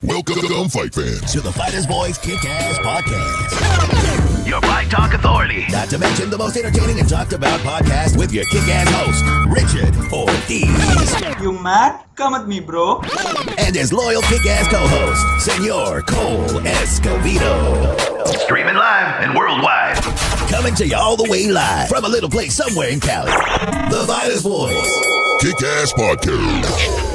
Welcome, fight fans, to the Fighters Boys Kickass podcast. Your Fight Talk Authority. Not to mention the most entertaining and talked about podcast with your kick-ass host, Richard ORTIZ. You mad? Come at me, bro. And his loyal kick-ass co-host, Senor Cole ESCOVEDO. Streaming live and worldwide. Coming to you all the way live from a little place somewhere in Cali. The Fighters Boys Kickass Podcast.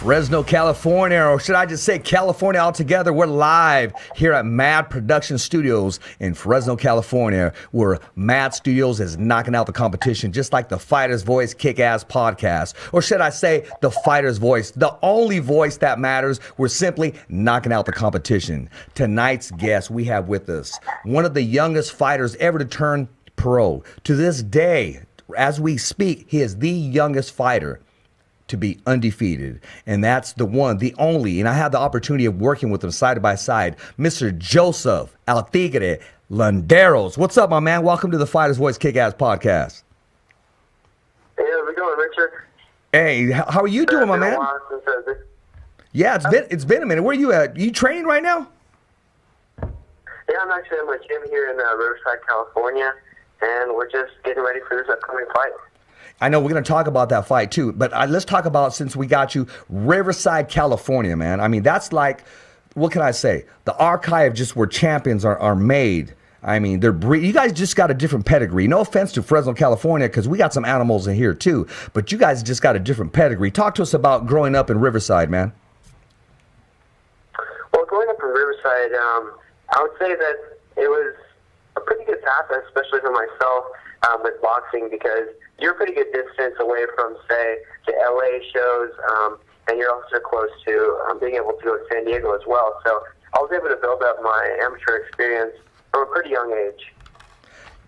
Fresno, California, or should I just say California altogether? We're live here at Mad Production Studios in Fresno, California, where Mad Studios is knocking out the competition, just like the Fighter's Voice Kick-Ass podcast. Or should I say the Fighter's Voice, the only voice that matters. We're simply knocking out the competition. Tonight's guest we have with us, one of the youngest fighters ever to turn pro. To this day, as we speak, he is the youngest fighter to be undefeated, and that's the one, the only, and I had the opportunity of working with him side by side, Mr. Joseph El Tigre Landeros. What's up, my man? Welcome to the Fighter's Voice Kick-Ass podcast. Hey, how's it going, Richard? Hey, how are you doing, my man? Yeah, it's been a minute. Where are you at? You training right now? Yeah, I'm actually at my gym here in Riverside, California, and we're just getting ready for this upcoming fight. I know we're going to talk about that fight too, but let's talk about, since we got you, Riverside, California, man. I mean, that's like, what can I say? The archive just where champions are made. I mean, you guys just got a different pedigree. No offense to Fresno, California, because we got some animals in here too, but you guys just got a different pedigree. Talk to us about growing up in Riverside, man. Well, growing up in Riverside, I would say that it was a pretty good path, especially for myself with boxing, because you're a pretty good distance away from, say, the LA shows, and you're also close to being able to go to San Diego as well. So I was able to build up my amateur experience from a pretty young age.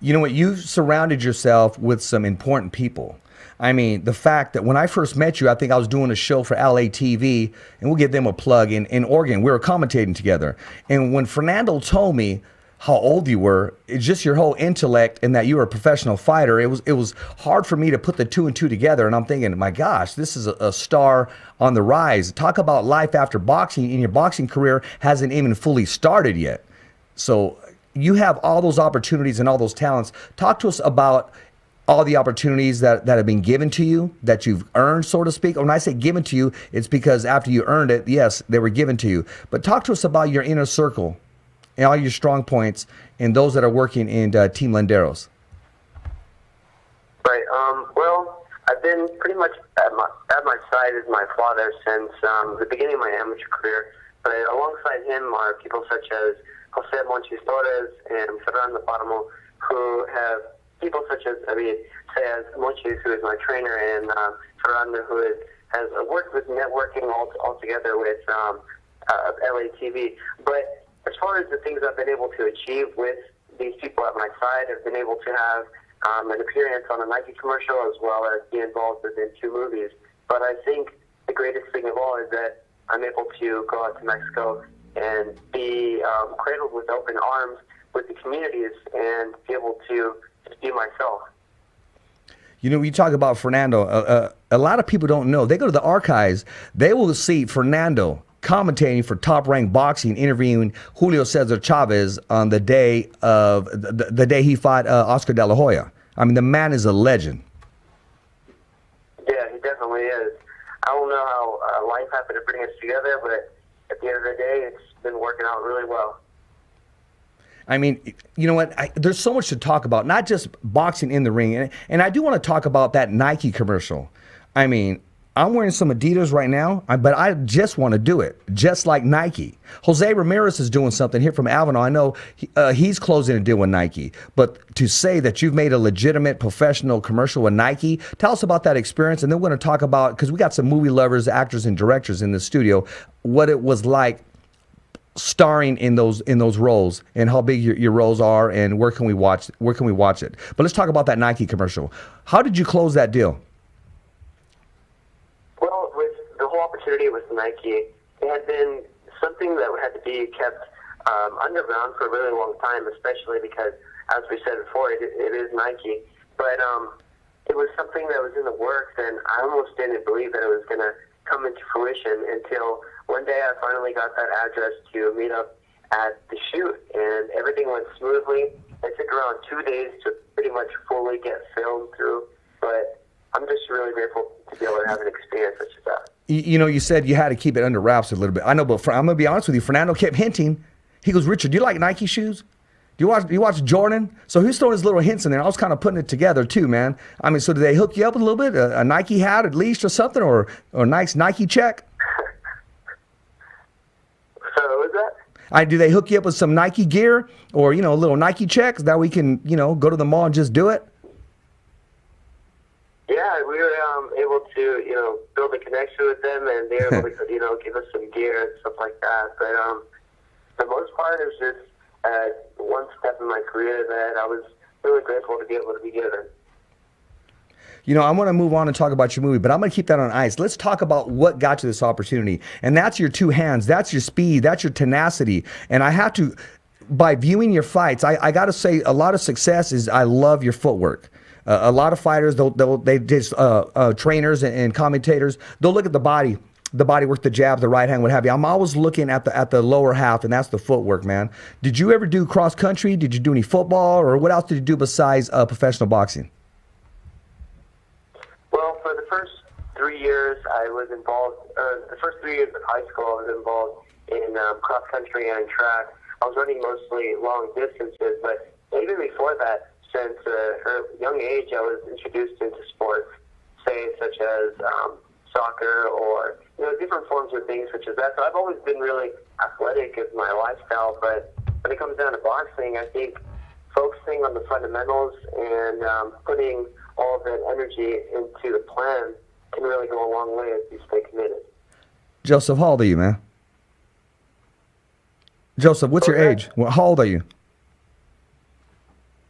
You know what? You've surrounded yourself with some important people. I mean, the fact that when I first met you, I think I was doing a show for LA TV, and we'll give them a plug, in Oregon. We were commentating together. And when Fernando told me how old you were, it's just your whole intellect and that you were a professional fighter. It was hard for me to put the two and two together, and I'm thinking, my gosh, this is a star on the rise. Talk about life after boxing, and your boxing career hasn't even fully started yet. So you have all those opportunities and all those talents. Talk to us about all the opportunities that have been given to you, that you've earned, so to speak. When I say given to you, it's because after you earned it, yes, they were given to you. But talk to us about your inner circle and all your strong points, and those that are working in Team Landeros. Right. Well, I've been pretty much at my side is my father since the beginning of my amateur career. But alongside him are people such as Jose Monchis Torres and Fernando Paramo, who have people such as, Monchis, who is my trainer, and Fernando, who has worked with networking all together with LA TV. But as far as the things I've been able to achieve with these people at my side, I've been able to have an appearance on a Nike commercial as well as be involved within 2 movies. But I think the greatest thing of all is that I'm able to go out to Mexico and be cradled with open arms with the communities and be able to just be myself. You know, you talk about Fernando. A lot of people don't know. They go to the archives. They will see Fernando commentating for Top Rank Boxing, interviewing Julio Cesar Chavez on the day of the day he fought Oscar De La Hoya. I mean, the man is a legend. Yeah, he definitely is. I don't know how life happened to bring us together, but at the end of the day, it's been working out really well. I mean, you know what? There's so much to talk about, not just boxing in the ring. And I do want to talk about that Nike commercial. I mean, I'm wearing some Adidas right now, but I just want to do it, just like Nike. Jose Ramirez is doing something here from Avenal. I know he's closing a deal with Nike. But to say that you've made a legitimate professional commercial with Nike, tell us about that experience. And then we're going to talk about, because we got some movie lovers, actors, and directors in the studio, what it was like starring in those roles and how big your roles are and where can we watch it. But let's talk about that Nike commercial. How did you close that deal? Well, with the whole opportunity with Nike, it had been something that had to be kept underground for a really long time, especially because, as we said before, it is Nike. But it was something that was in the works, and I almost didn't believe that it was going to come into fruition until one day I finally got that address to meet up at the shoot, and everything went smoothly. It took around 2 days to pretty much fully get filmed through, but I'm just really grateful to be able to have an experience such as that. You know, you said you had to keep it under wraps a little bit. I know, but I'm going to be honest with you. Fernando kept hinting. He goes, Richard, do you like Nike shoes? Do you watch Jordan? So he was throwing his little hints in there. I was kind of putting it together too, man. I mean, so did they hook you up a little bit? A Nike hat at least or something? Or a nice Nike check? So what was that? Do they hook you up with some Nike gear or, a little Nike checks that we can, go to the mall and just do it? Yeah, we were able to, build a connection with them, and they were able to, give us some gear and stuff like that. But for the most part, it was just one step in my career that I was really grateful to be able to be given. I want to move on and talk about your movie, but I'm going to keep that on ice. Let's talk about what got you this opportunity. And that's your two hands. That's your speed. That's your tenacity. And I have to, by viewing your fights, I got to say a lot of success is I love your footwork. A lot of fighters, they just trainers and commentators, they'll look at the body work, the jab, the right hand, what have you. I'm always looking at the lower half, and that's the footwork, man. Did you ever do cross country? Did you do any football, or what else did you do besides professional boxing? Well, for the first 3 years, I was involved. The first 3 years of high school, I was involved in cross country and track. I was running mostly long distances, but even before that, since a young age, I was introduced into sports, say such as soccer or different forms of things such as that. So I've always been really athletic as my lifestyle. But when it comes down to boxing, I think focusing on the fundamentals and putting all of that energy into the plan can really go a long way if you stay committed. Joseph, how old are you, man? Joseph, what's your age? How old are you?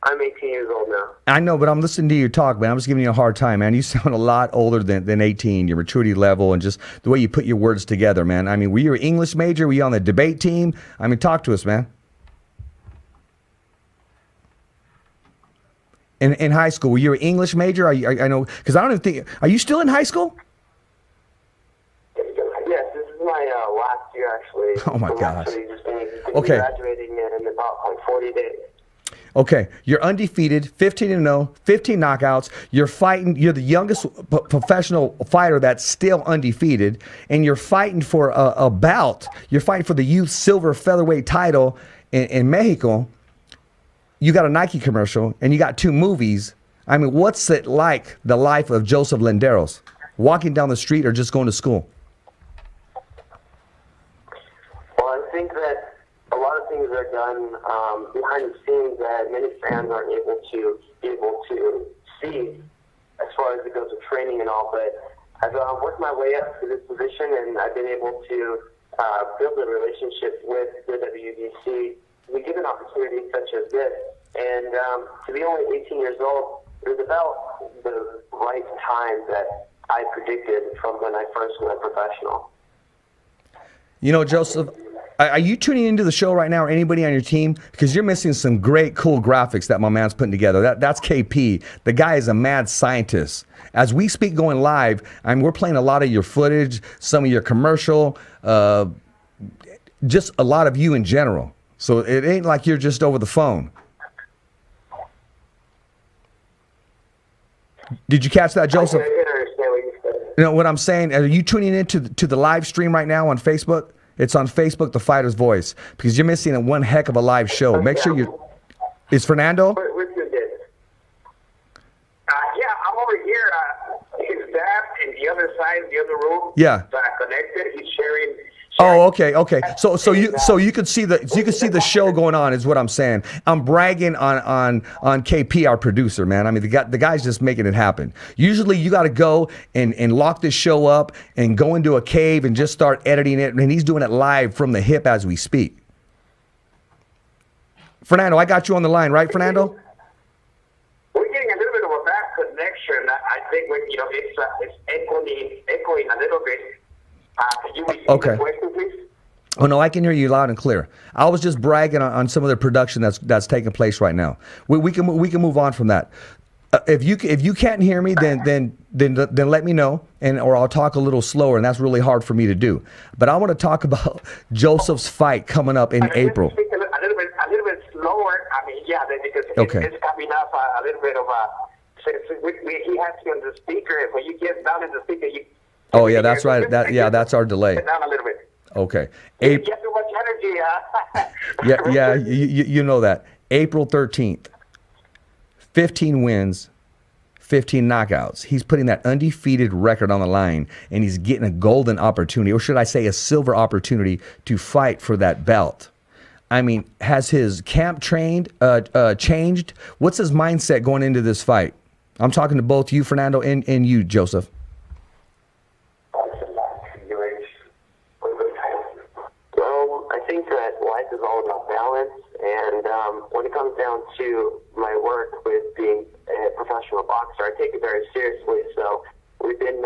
I'm 18 years old now. I know, but I'm listening to you talk, man. I'm just giving you a hard time, man. You sound a lot older than 18, your maturity level and just the way you put your words together, man. I mean, were you an English major? Were you on the debate team? I mean, talk to us, man. In high school, were you an English major? I know, because I don't even think, are you still in high school? Yes, this is my last year, actually. Oh, my gosh. Actually just Okay. graduating in about 40 days. Okay, you're undefeated, 15-0, 15 knockouts. You're the youngest professional fighter that's still undefeated, and you're fighting for a bout. You're fighting for the youth silver featherweight title in Mexico. You got a Nike commercial, and you got 2 movies. I mean, what's it like, the life of Joseph Landeros, walking down the street or just going to school? Well, I think that a lot of things are done behind the scenes that many fans aren't able to see as far as it goes with training and all. But I've worked my way up to this position, and I've been able to build a relationship with the WBC. We get an opportunity such as this, and to be only 18 years old, it was about the right time that I predicted from when I first went professional. Joseph, are you tuning into the show right now, or anybody on your team? Because you're missing some great, cool graphics that my man's putting together. That's KP. The guy is a mad scientist. As we speak going live, we're playing a lot of your footage, some of your commercial, just a lot of you in general. So it ain't like you're just over the phone. Did you catch that, Joseph? I didn't understand what you said. What I'm saying, are you tuning into the live stream right now on Facebook? It's on Facebook, The Fighter's Voice, because you're missing one heck of a live show. Make sure you... Is Fernando? What's your date? Yeah, I'm over here. His dad in the other side, the other room. Yeah. Connected. He's sharing. Oh, okay. So you could see the show going on is what I'm saying. I'm bragging on KP, our producer, man. I mean, the guy's just making it happen. Usually you got to go and lock this show up and go into a cave and just start editing it, and he's doing it live from the hip as we speak. Fernando, I got you on the line, right, Fernando? We're getting a little bit of a bad connection. I think it's echoing a little bit. Could you repeat the question, please? Oh, no, I can hear you loud and clear. I was just bragging on some of the production that's taking place right now. We can move on from that. If you can't hear me, then let me know, or I'll talk a little slower, and that's really hard for me to do. But I want to talk about Joseph's fight coming up in April. Speak a little bit slower. I mean, yeah, because it's coming up a little bit of a. He has to be on the speaker. When you get down in the speaker, Oh yeah, that's right. That's our delay. Down a little bit. Okay. You have too much energy, huh? Yeah. You know that. April 13th. 15 wins, 15 knockouts. He's putting that undefeated record on the line, and he's getting a golden opportunity, or should I say a silver opportunity, to fight for that belt. I mean, has his camp changed? What's his mindset going into this fight? I'm talking to both you, Fernando, and you, Joseph. Well, I think that life is all about balance, and when it comes down to my work with being a professional boxer, I take it very seriously. So we've been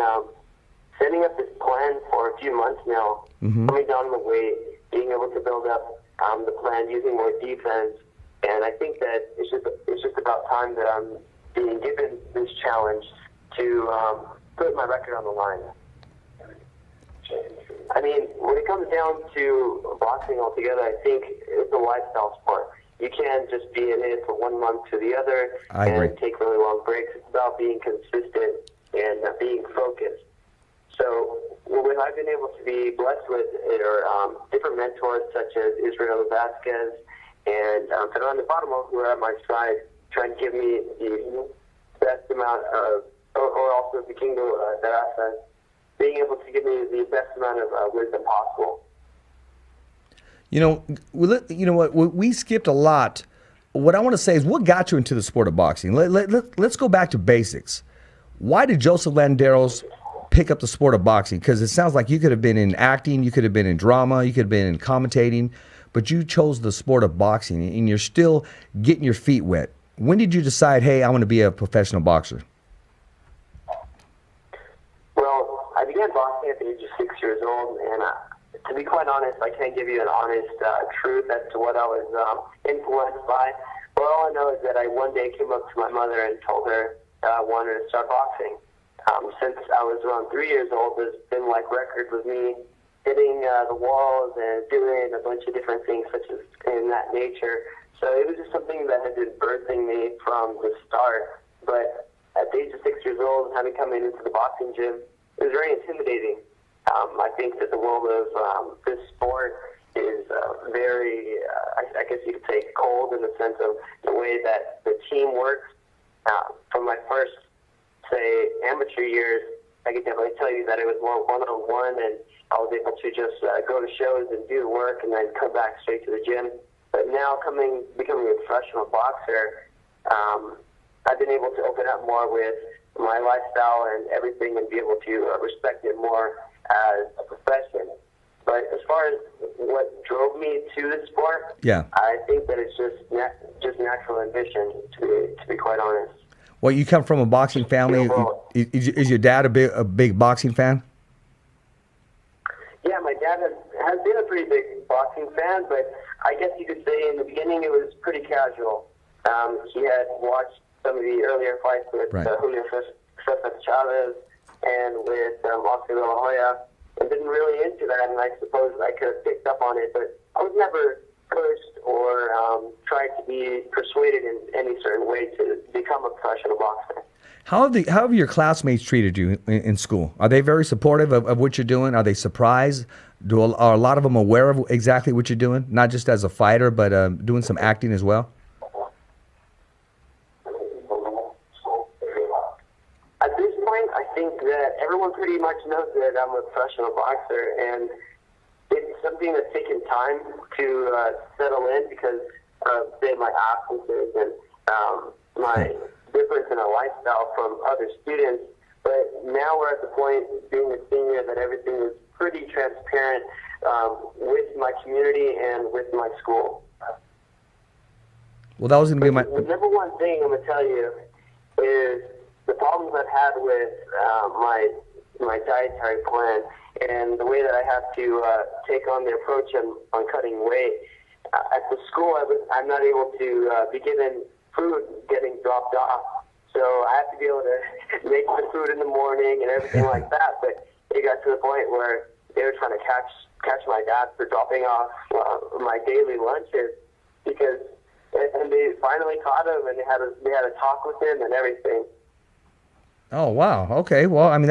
setting up this plan for a few months now, coming down the way, being able to build up the plan using more defense, and I think that it's just about time that I'm being given this challenge to put my record on the line. I mean, when it comes down to boxing altogether, I think it's a lifestyle sport. You can't just be in it for 1 month to the other and take really long breaks. It's about being consistent and being focused. So what I've been able to be blessed with are different mentors such as Israel Vasquez and Fernando Parmo, who are at my side, trying to give me the best amount of, or also the Kingo Darasa, being able to give me the best amount of wisdom possible. You know what? We skipped a lot. What I want to say is, what got you into the sport of boxing? Let's go back to basics. Why did Joseph Landeros pick up the sport of boxing? Because it sounds like you could have been in acting, you could have been in drama, you could have been in commentating, but you chose the sport of boxing, and you're still getting your feet wet. When did you decide, hey, I want to be a professional boxer? Well, I began boxing at the age of 6 years old, and to be quite honest, I can't give you an honest truth as to what I was influenced by. But all I know is that I one day came up to my mother and told her that I wanted to start boxing. Since I was around 3 years old, there's been like records with me hitting the walls and doing a bunch of different things such as in that nature. So it was just something that had been birthing me from the start. But at the age of 6 years old, having come into the boxing gym, it was very intimidating. I think that the world of this sport is very, I guess you could say, cold in the sense of the way that the team works. From my first, say, amateur years, I can definitely tell you that it was more one-on-one, and I was able to just go to shows and do the work and then come back straight to the gym. But now becoming a professional boxer, I've been able to open up more with my lifestyle and everything and be able to respect it more as a profession. But as far as what drove me to the sport, I think that it's just natural ambition, to be quite honest. Well, you come from a boxing family. Is your dad a big boxing fan? Yeah, my dad has been a pretty big boxing fan, but I guess you could say in the beginning it was pretty casual. He had watched some of the earlier fights with Julio Cesar Chavez and with Oscar De La Hoya, and didn't really into that, and I suppose I could have picked up on it, but I was never pushed or tried to be persuaded in any certain way to become a professional boxer. How have your classmates treated you in school? Are they very supportive of what you're doing? Are they surprised? Are a lot of them aware of exactly what you're doing, not just as a fighter, but doing some acting as well? At this point, I think that everyone pretty much knows that I'm a professional boxer, and it's something that's taken time to settle in because of, say, my absences and my difference in a lifestyle from other students. But now we're at the point, being a senior, that everything is pretty transparent with my community and with my school. Well, that was going to be The number one thing I'm going to tell you is the problems I've had with my dietary plan and the way that I have to take on the approach on cutting weight. At the school, I'm not able to be given food getting dropped off. So So I have to be able to make the food in the morning and everything like that. But it got to the point where they were trying to catch my dad for dropping off my daily lunches and they finally caught him, and they had a talk with him and everything. Oh wow. Okay. Well, I mean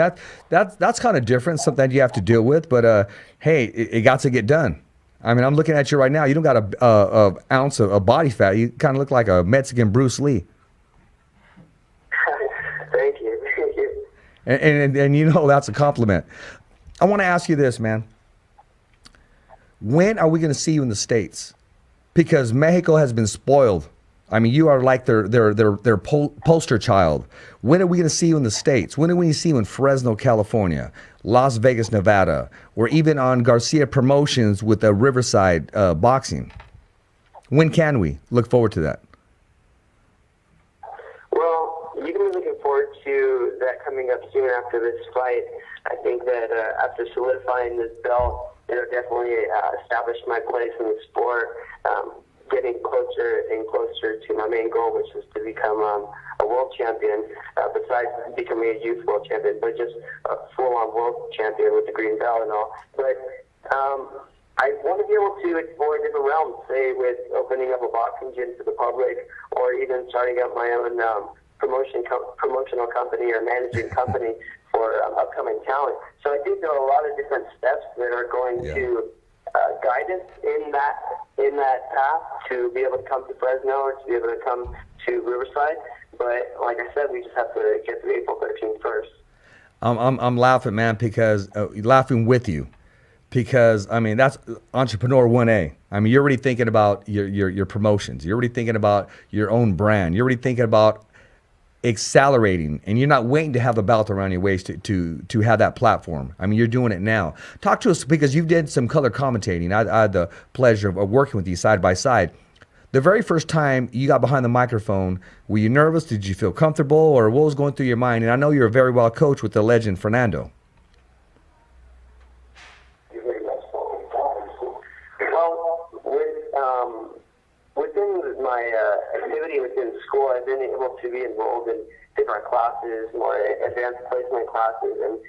that's kind of different, something you have to deal with. But hey, it got to get done. I mean, I'm looking at you right now. You don't got a ounce of body fat. You kind of look like a Mexican Bruce Lee. Thank you. And you know that's a compliment. I want to ask you this, man. When are we going to see you in the States? Because Mexico has been spoiled. I mean, you are like their poster child. When are we going to see you in the States? When are we going to see you in Fresno, California, Las Vegas, Nevada, or even on Garcia Promotions with the Riverside boxing? When can we look forward to that? Well, you can be looking forward to that coming up soon after this fight. I think that after solidifying this belt, it'll definitely establish my place in the sport, getting closer and closer to my main goal, which is to become a world champion, besides becoming a youth world champion, but just a full-on world champion with the green belt and all. But I want to be able to explore different realms, say with opening up a boxing gym to the public, or even starting up my own promotional company or managing company for upcoming talent. So I think there are a lot of different steps that are going to guide us in that path to be able to come to Fresno or to be able to come to Riverside. But like I said, we just have to get through April 13th first. I'm laughing, man, because laughing with you, because I mean that's entrepreneur 1A. I mean, you're already thinking about your promotions. You're already thinking about your own brand. You're already thinking about accelerating, and you're not waiting to have the belt around your waist to have that platform. I mean, you're doing it now. Talk to us, because you did some color commentating. I had the pleasure of working with you side by side. The very first time you got behind the microphone, were you nervous? Did you feel comfortable, or what was going through your mind? And I know you're very well coached with the legend Fernando. Well, within my activity within school, I've been able to be enrolled in different classes, more advanced placement classes, and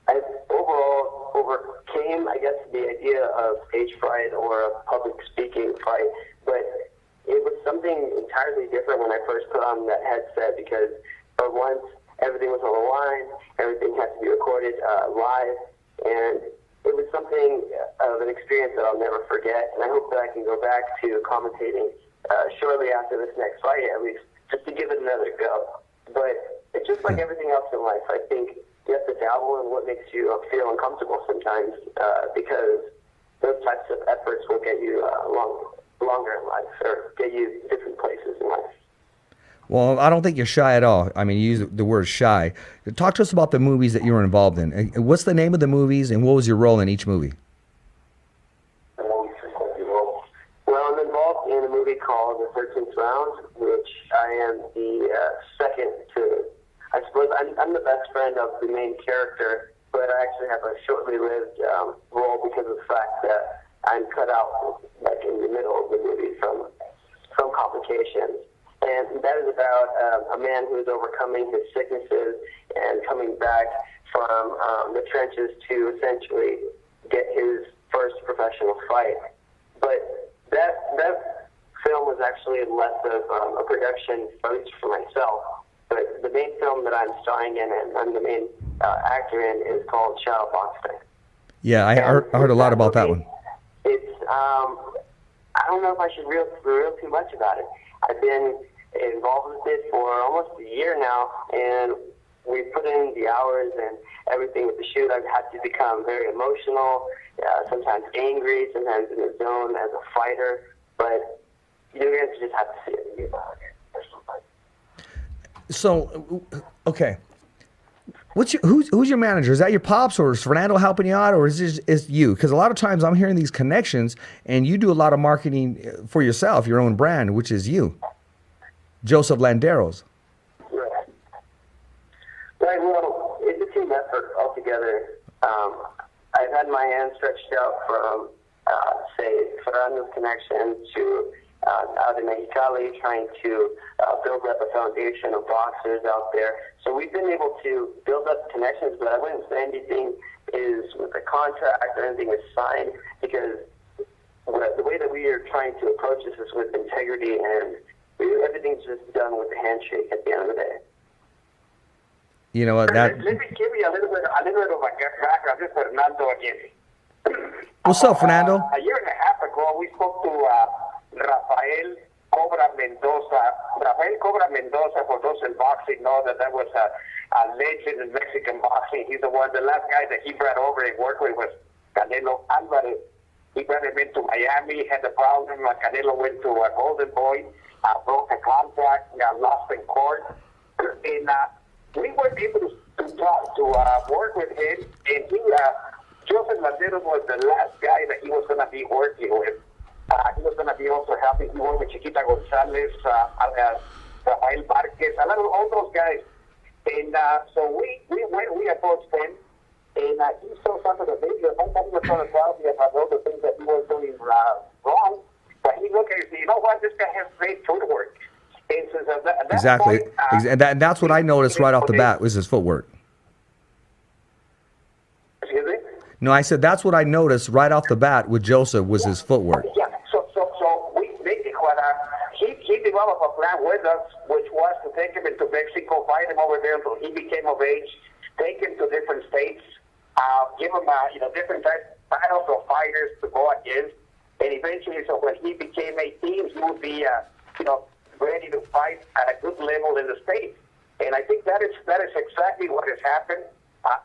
I overall overcame, I guess, the idea of stage fright or a public speaking fright. But it was something entirely different when I first put on that headset, because for once, everything was on the line, everything had to be recorded live, and it was something of an experience that I'll never forget, and I hope that I can go back to commentating shortly after this next fight, at least, just to give it another go. But it's just like everything else in life. I think you have to dabble in what makes you feel uncomfortable sometimes, because those types of efforts will get you longer in life, or get you different places in life. Well, I don't think you're shy at all. I mean, you use the word shy. Talk to us about the movies that you were involved in. What's the name of the movies, and what was your role in each movie? Well, I'm involved in a movie called The 13th Round, which I am the second to, I suppose, I'm the best friend of the main character, but I actually have a shortly lived role because of the fact that I'm cut out like in the middle of the movie from complications. And that is about a man who is overcoming his sicknesses and coming back from the trenches to essentially get his first professional fight. But that film was actually less of a production, at least for myself. But the main film that I'm starring in and I'm the main actor in is called Shadow Boxing. Yeah, I heard a lot about that one. It's I don't know if I should reveal too much about it. I've been involved with it for almost a year now, and we put in the hours and everything with the shoot. I've had to become very emotional, sometimes angry, sometimes in the zone as a fighter, but you guys just have to see it. So, okay. Who's your manager? Is that your pops, or is Fernando helping you out, or is you? Because a lot of times I'm hearing these connections, and you do a lot of marketing for yourself, your own brand, which is you, Joseph Landeros. Right. Right. Well, it's a team effort altogether. I've had my hand stretched out from, say, Fernando's connection to out in Mexicali, trying to build up a foundation of boxers out there. So we've been able to build up connections, but I wouldn't say anything is with a contract or anything is signed, because the way that we are trying to approach this is with integrity, and everything's just done with a handshake at the end of the day. You know what? That. Let me give you a little bit of a background. This is Fernando again. What's up, Fernando? A year and a half ago, we spoke to Rafael Cobra Mendoza. Rafael Cobra Mendoza, for those in boxing, know that was a legend in Mexican boxing. He's the last guy that he brought over and worked with was Canelo Alvarez. He brought him into Miami, had a problem. Canelo went to Golden Boy, broke a contract, lost in court. And we weren't able to work with him. And Joseph Landeros was the last guy that he was going to be working with. He was going to be also helping. He worked with Chiquita Gonzalez, Rafael Marquez, all those guys. And so we approached him. And he saw something that maybe sometimes he was trying to tell me about all the things that he was doing wrong. But he looked at it and said, you know what, this guy has great footwork. And since at that Exactly. point, And that's what I noticed right off the bat was his footwork. Excuse me? No, I said that's what I noticed right off the bat with Joseph was his footwork. Yeah, so we basically he developed a plan with us, which was to take him into Mexico, fight him over there until he became of age, take him to different states, give him different titles of fighters to go against, and eventually, so when he became 18, he would be ready to fight at a good level in the States. And I think that is exactly what has happened.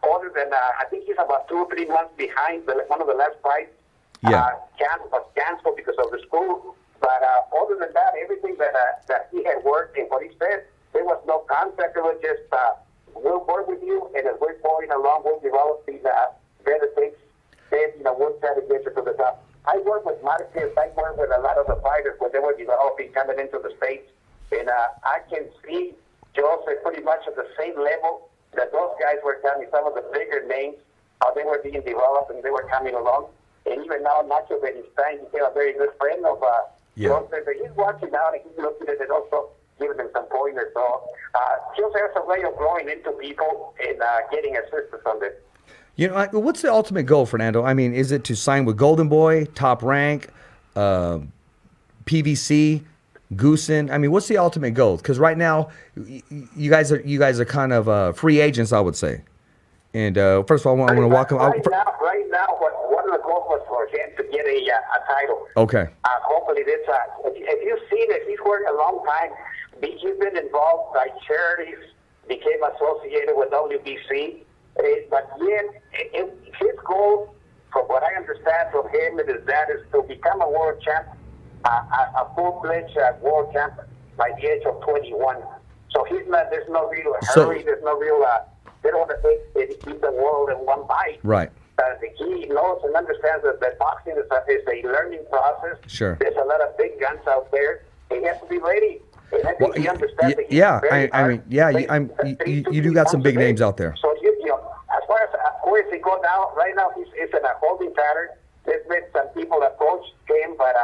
Other than I think he's about 2 or 3 months behind one of the last fights. Yeah. Was canceled because of the school. But other than that, everything that he had worked and what he said, there was no contact. It was just we'll work with you, and as we're going along, we'll develop these better things. Then we'll try to get you to the top. I work with Marquez. I work with a lot of the fighters when they were developing coming into the States. And I can see Joseph pretty much at the same level that those guys were coming, some of the bigger names, how they were being developed and they were coming along. And even now, Nacho Beristain became a very good friend of Joseph. And he's watching out and he's looking at it also, giving them some pointers. So Joseph has a way of growing into people and getting assistance on this. You know, what's the ultimate goal, Fernando? I mean, is it to sign with Golden Boy, Top Rank, PVC, Goosen? I mean, what's the ultimate goal? Because right now, you guys are kind of free agents, I would say. And first of all, I want to welcome. Right now, one of the goals was for him to get a title. Okay. Hopefully, this. If you've seen it, he's worked a long time. He's been involved by charities, became associated with WBC. But yet, his goal, from what I understand from him, is to become a world champ, a full-fledged world champ by the age of 21. So he's not. There's no real hurry. There's no real. They don't want to keep the world in one bite. Right. He knows and understands that boxing is a learning process. Sure. There's a lot of big guns out there. He has to be ready. And I think he understands that you do got some big names out there. So as far as where he go now, right now he's in a holding pattern. There's been some people approach him, but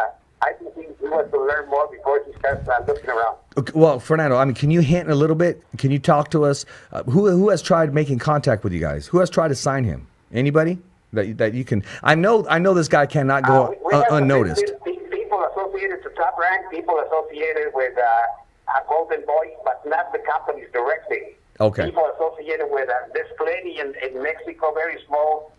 I think he wants to learn more before he starts looking around. Okay, well, Fernando, I mean, can you hint a little bit? Can you talk to us? Who has tried making contact with you guys? Who has tried to sign him? Anybody that you can? I know this guy cannot go unnoticed. People associated to Top Rank, people associated with Golden Boy, but not the companies directly. Okay. People associated with there's plenty in Mexico, very small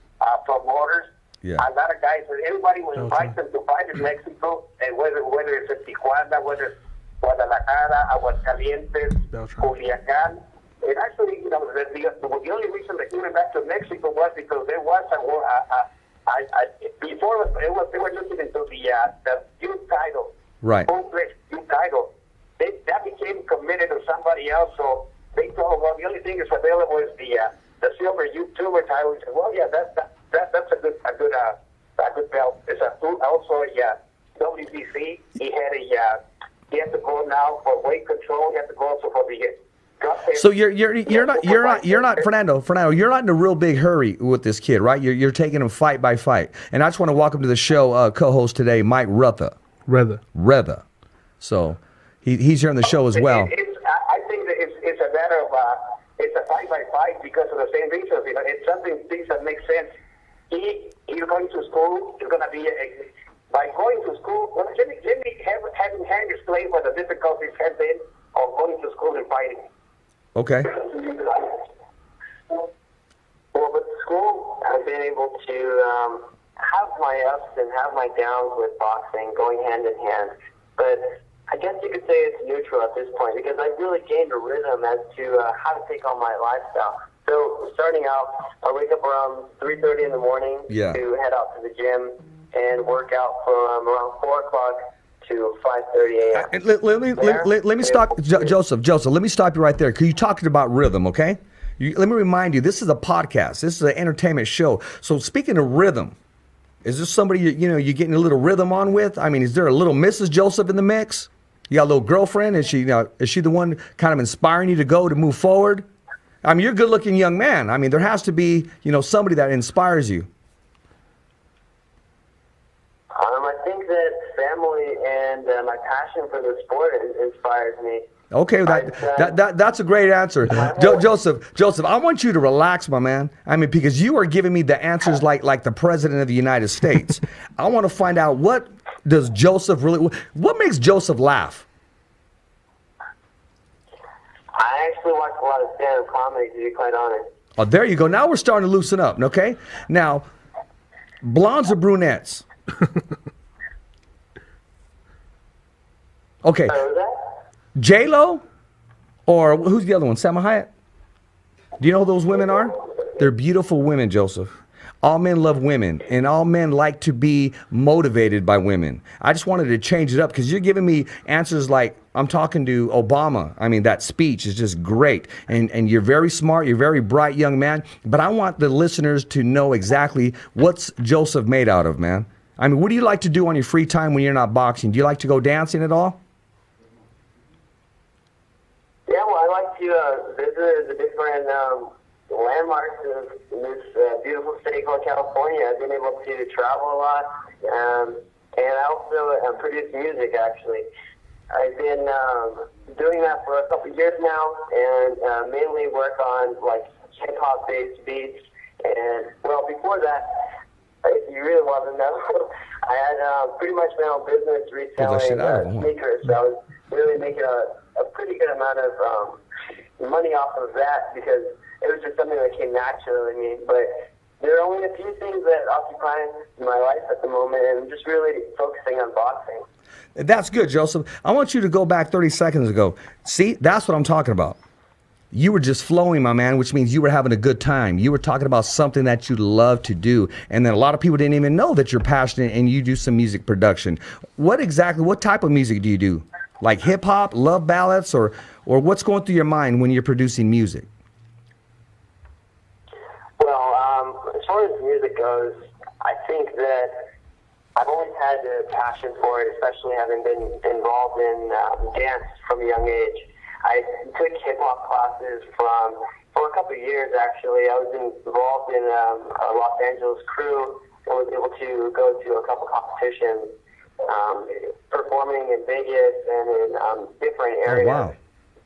promoters. Yeah. A lot of guys, everybody will invite them to fight in Mexico, and whether it's in Tijuana, whether it's Guadalajara, Aguascalientes, Culiacán. And actually, the only reason that he went back to Mexico was because there was before they were looking into the youth title, right? Full-fledged youth title. That became committed to somebody else. So they told him, well, the only thing that's available is the silver YouTuber title. He said, well, yeah, that's a good belt. It's also a WBC. He had to go now for weight control. He had to go also for the. So you're not Fernando, you're not in a real big hurry with this kid, right? You're taking him fight by fight. And I just want to welcome to the show co-host today, Mike Rutha. So he's here on the show as well. I think that it's a matter of it's a fight by fight because of the same reasons. You know, it's something things that make sense. He's going to school. It's going to be by going to school. Well, let me have him explain what the difficulties have been of going to school and fighting. Okay. Well, with school, I've been able to have my ups and have my downs with boxing going hand in hand. But I guess you could say it's neutral at this point because I've really gained a rhythm as to how to take on my lifestyle. So starting out, I wake up around 3:30 in the morning to head out to the gym and work out from around 4 o'clock to 5:30 a.m. Let me stop, Joseph. Let me stop you right there because you talked about rhythm, okay? Let me remind you, this is a podcast. This is an entertainment show. So speaking of rhythm, is this somebody you're getting a little rhythm on with? I mean, is there a little Mrs. Joseph in the mix? You got a little girlfriend? Is she the one kind of inspiring you to move forward? I mean, you're a good-looking young man. I mean, there has to be somebody that inspires you. I think that family and my passion for the sport inspires me. Okay, that's a great answer. Joseph, I want you to relax, my man. I mean, because you are giving me the answers like the President of the United States. I want to find out what makes Joseph laugh? I actually watch a lot of stand-up comedy, to be quite honest. Oh, there you go. Now we're starting to loosen up, okay? Now, blondes or brunettes? Okay. J-Lo or who's the other one? Salma Hayek? Do you know who those women are? They're beautiful women, Joseph. All men love women, and all men like to be motivated by women. I just wanted to change it up because you're giving me answers like I'm talking to Obama. I mean, that speech is just great. And you're very smart. You're a very bright young man. But I want the listeners to know exactly what's Joseph made out of, man. I mean, what do you like to do on your free time when you're not boxing? Do you like to go dancing at all? Yeah, well, I like to visit the different landmarks in this beautiful state called California. I've been able to travel a lot, and I also produce music, actually. I've been doing that for a couple of years now, and mainly work on like hip-hop based beats. And well, before that, if you really want to know, I had pretty much my own business reselling sneakers. So I was really making a pretty good amount of money off of that because it was just something that came naturally to me. But there are only a few things that occupy my life at the moment, and I'm just really focusing on boxing. That's good, Joseph. I want you to go back 30 seconds ago. See, that's what I'm talking about. You were just flowing, my man, which means you were having a good time. You were talking about something that you love to do. And then a lot of people didn't even know that you're passionate and you do some music production. What type of music do you do? Like hip hop, love ballads, or what's going through your mind when you're producing music? Well, as far as music goes, I think that I've always had a passion for it, especially having been involved in dance from a young age. I took hip-hop classes for a couple of years, actually. I was involved in a Los Angeles crew and was able to go to a couple competitions, performing in Vegas and in different areas. Oh, wow.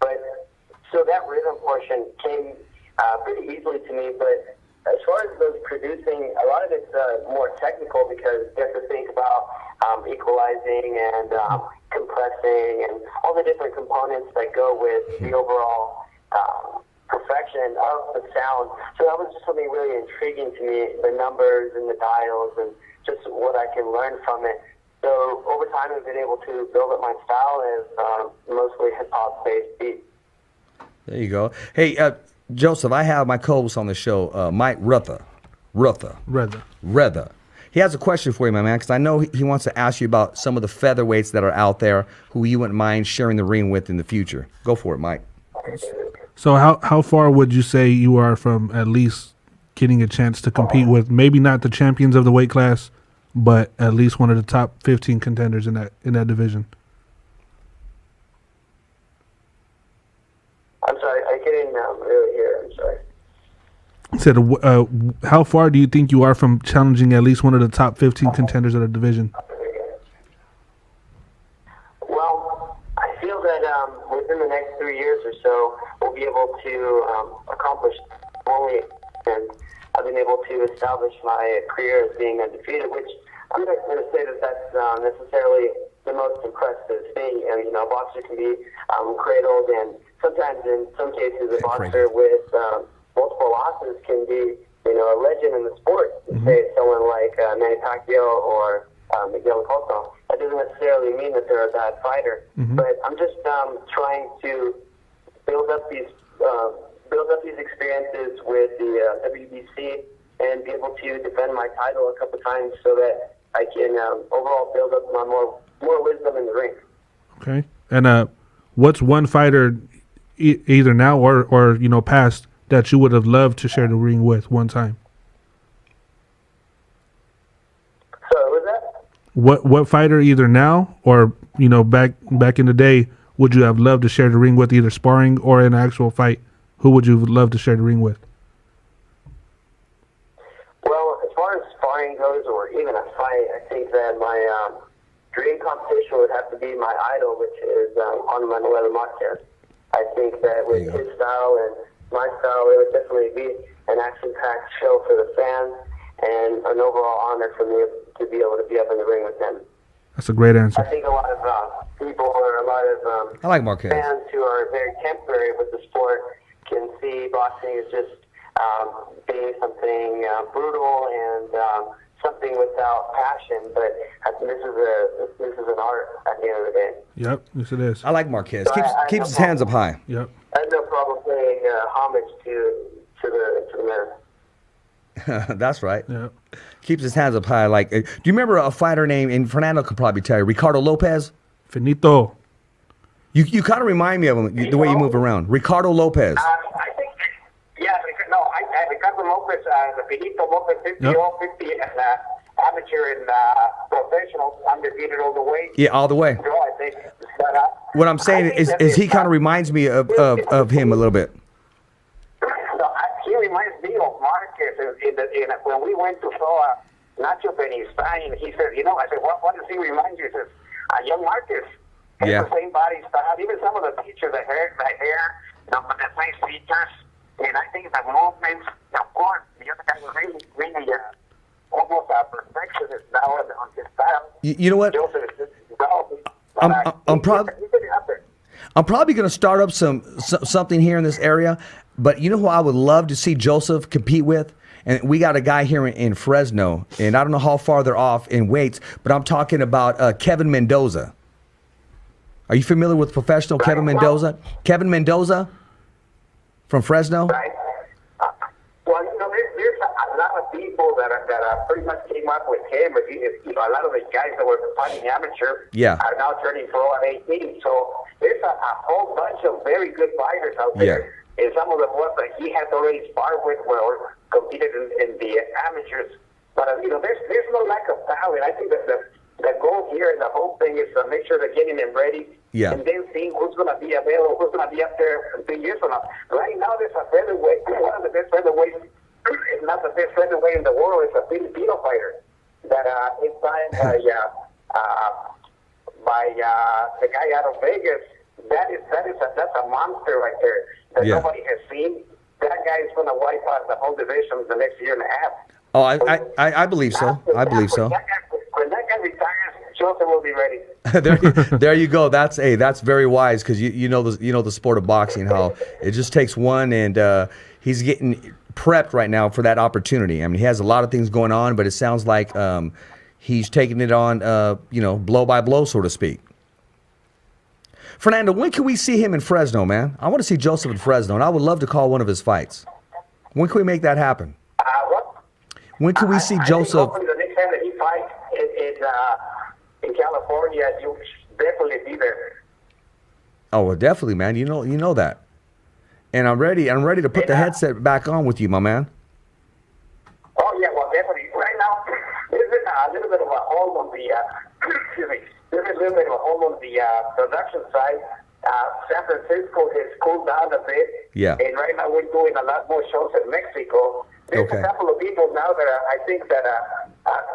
But so that rhythm portion came pretty easily to me, but as far as those producing, a lot of it's more technical because you have to think about equalizing and compressing and all the different components that go with the overall perfection of the sound. So that was just something really intriguing to me, the numbers and the dials and just what I can learn from it. So over time I've been able to build up my style as mostly hip-hop based beats. There you go. Hey, Joseph, I have my co-host on the show, Mike Ruther. He has a question for you, my man, because I know he wants to ask you about some of the featherweights that are out there who you wouldn't mind sharing the ring with in the future. Go for it, Mike. So how far would you say you are from at least getting a chance to compete with maybe not the champions of the weight class, but at least one of the top 15 contenders in that division? I'm sorry, I couldn't really hear. I'm sorry. Said, how far do you think you are from challenging at least one of the top 15 contenders of the division? Well, years or so, we'll be able to accomplish only, and I've been able to establish my career as being undefeated, which I'm not going to say that that's necessarily the most impressive thing. You know, a boxer can be cradled, and sometimes in some cases a boxer with multiple losses can be, you know, a legend in the sport. Say someone like Manny Pacquiao or Miguel Cotto. That doesn't necessarily mean that they're a bad fighter, but I'm just trying to build up these experiences with the WBC and be able to defend my title a couple times so that I can overall build up my more wisdom in the ring. Okay. And what's one fighter, either now or you know past, that you would have loved to share the ring with one time? So was that? What fighter, either now or you know back in the day, would you have loved to share the ring with, either sparring or in an actual fight? Who would you love to share the ring with? Well, as far as sparring goes, or even a fight, I think that my dream competition would have to be my idol, which is Juan Manuel Marquez. I think that with his style and my style, it would definitely be an action-packed show for the fans and an overall honor for me to be able to be up in the ring with him. That's a great answer. I think a lot of people or a lot of I like Marquez. fans who are very temporary with the sport can see boxing as just being something brutal and something without passion, but I think this is an art at the end of the day. Yep, yes it is. I like Marquez. So Keeps his hands up high. Yep. I have no problem paying homage to the man. That's right. Yep. Keeps his hands up high. Like, do you remember a fighter named, and Fernando could probably tell you, Ricardo Lopez? Finito. You kind of remind me of him, the way you move around. Ricardo Lopez. I think, yeah, Ricardo Lopez, the Benito Lopez, 50 Yep. 50 and amateur and professional, undefeated all the way. Yeah, all the way. So I think, but, What I'm saying is he kind of reminds me of him a little bit. He reminds me of Marquez when we went to saw Nacho Benistain. He said, you know, I said, what does he remind you? He says, young Marquez. Yeah. The same body style, even some of the features, the hair, the same features, and I think the movements, of course, the other guy was really almost a perfectionist now on his style. You know what? Joseph is developing. I'm probably going to start up something here in this area, but you know who I would love to see Joseph compete with? And we got a guy here in Fresno, and I don't know how far they're off in weights, but I'm talking about Kevin Mendoza. Are you familiar with professional Kevin Mendoza? Kevin Mendoza from Fresno? Right. Well, you know, there's a lot of people that pretty much came up with him. You know, a lot of the guys that were fighting amateur are now turning pro at 18. So there's a whole bunch of very good fighters out there. And some of the ones that he has already sparred with or competed in the amateurs. But, you know, there's no lack of talent. I think that the goal here and the whole thing is to make sure they're getting them ready. Yeah. And then seeing who's going to be available, who's going to be up there in 2 years from now. Right now, there's a featherweight, one of the best featherweights, if not the best featherweight in the world, is a Filipino fighter that is signed by the guy out of Vegas. That's a monster right there that nobody has seen. That guy is going to wipe out the whole division in the next year and a half. Oh, I believe so. I believe so. When that guy retires, Joseph will be ready. there you go. That's very wise, because you know the sport of boxing, how it just takes one, and he's getting prepped right now for that opportunity. I mean, he has a lot of things going on, but it sounds like he's taking it on blow by blow, so to speak. Fernando, when can we see him in Fresno, man? I want to see Joseph in Fresno, and I would love to call one of his fights. When can we make that happen? What? When can we see Joseph? I think the next time that he fights in California, you should definitely be there. Oh, well, definitely, man. You know that. And I'm ready to put the headset back on with you, my man. Oh yeah, well definitely. Right now, there's been a little bit of a hold on the excuse me. There's a little bit of a hold on the production side. San Francisco has cooled down a bit. Yeah. And right now we're doing a lot more shows in Mexico. There's a couple of people now that I think that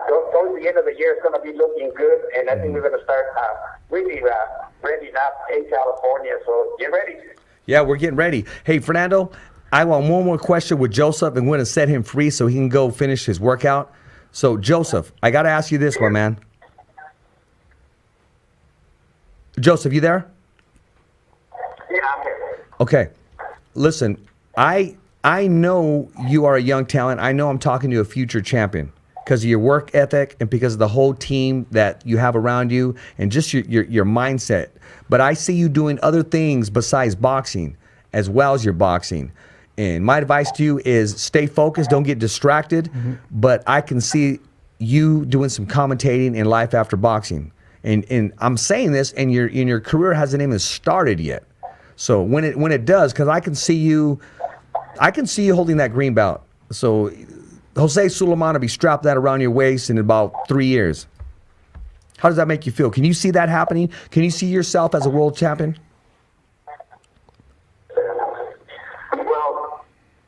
towards the end of the year is going to be looking good, and I think we're going to start really readying up in California. So get ready. Yeah, we're getting ready. Hey, Fernando, I want one more question with Joseph, and we're going to set him free so he can go finish his workout. So, Joseph, I got to ask you this, my man. Joseph, you there? Yeah, I'm here. Okay. Listen, I know you are a young talent. I know I'm talking to a future champion because of your work ethic and because of the whole team that you have around you and just your mindset. But I see you doing other things besides boxing as well as your boxing. And my advice to you is stay focused, don't get distracted. Mm-hmm. But I can see you doing some commentating in life after boxing. And I'm saying this, and your career hasn't even started yet. So when it does, because I can see you holding that green belt. So Jose Suleiman will be strapped that around your waist in about 3 years. How does that make you feel? Can you see that happening? Can you see yourself as a world champion? Well,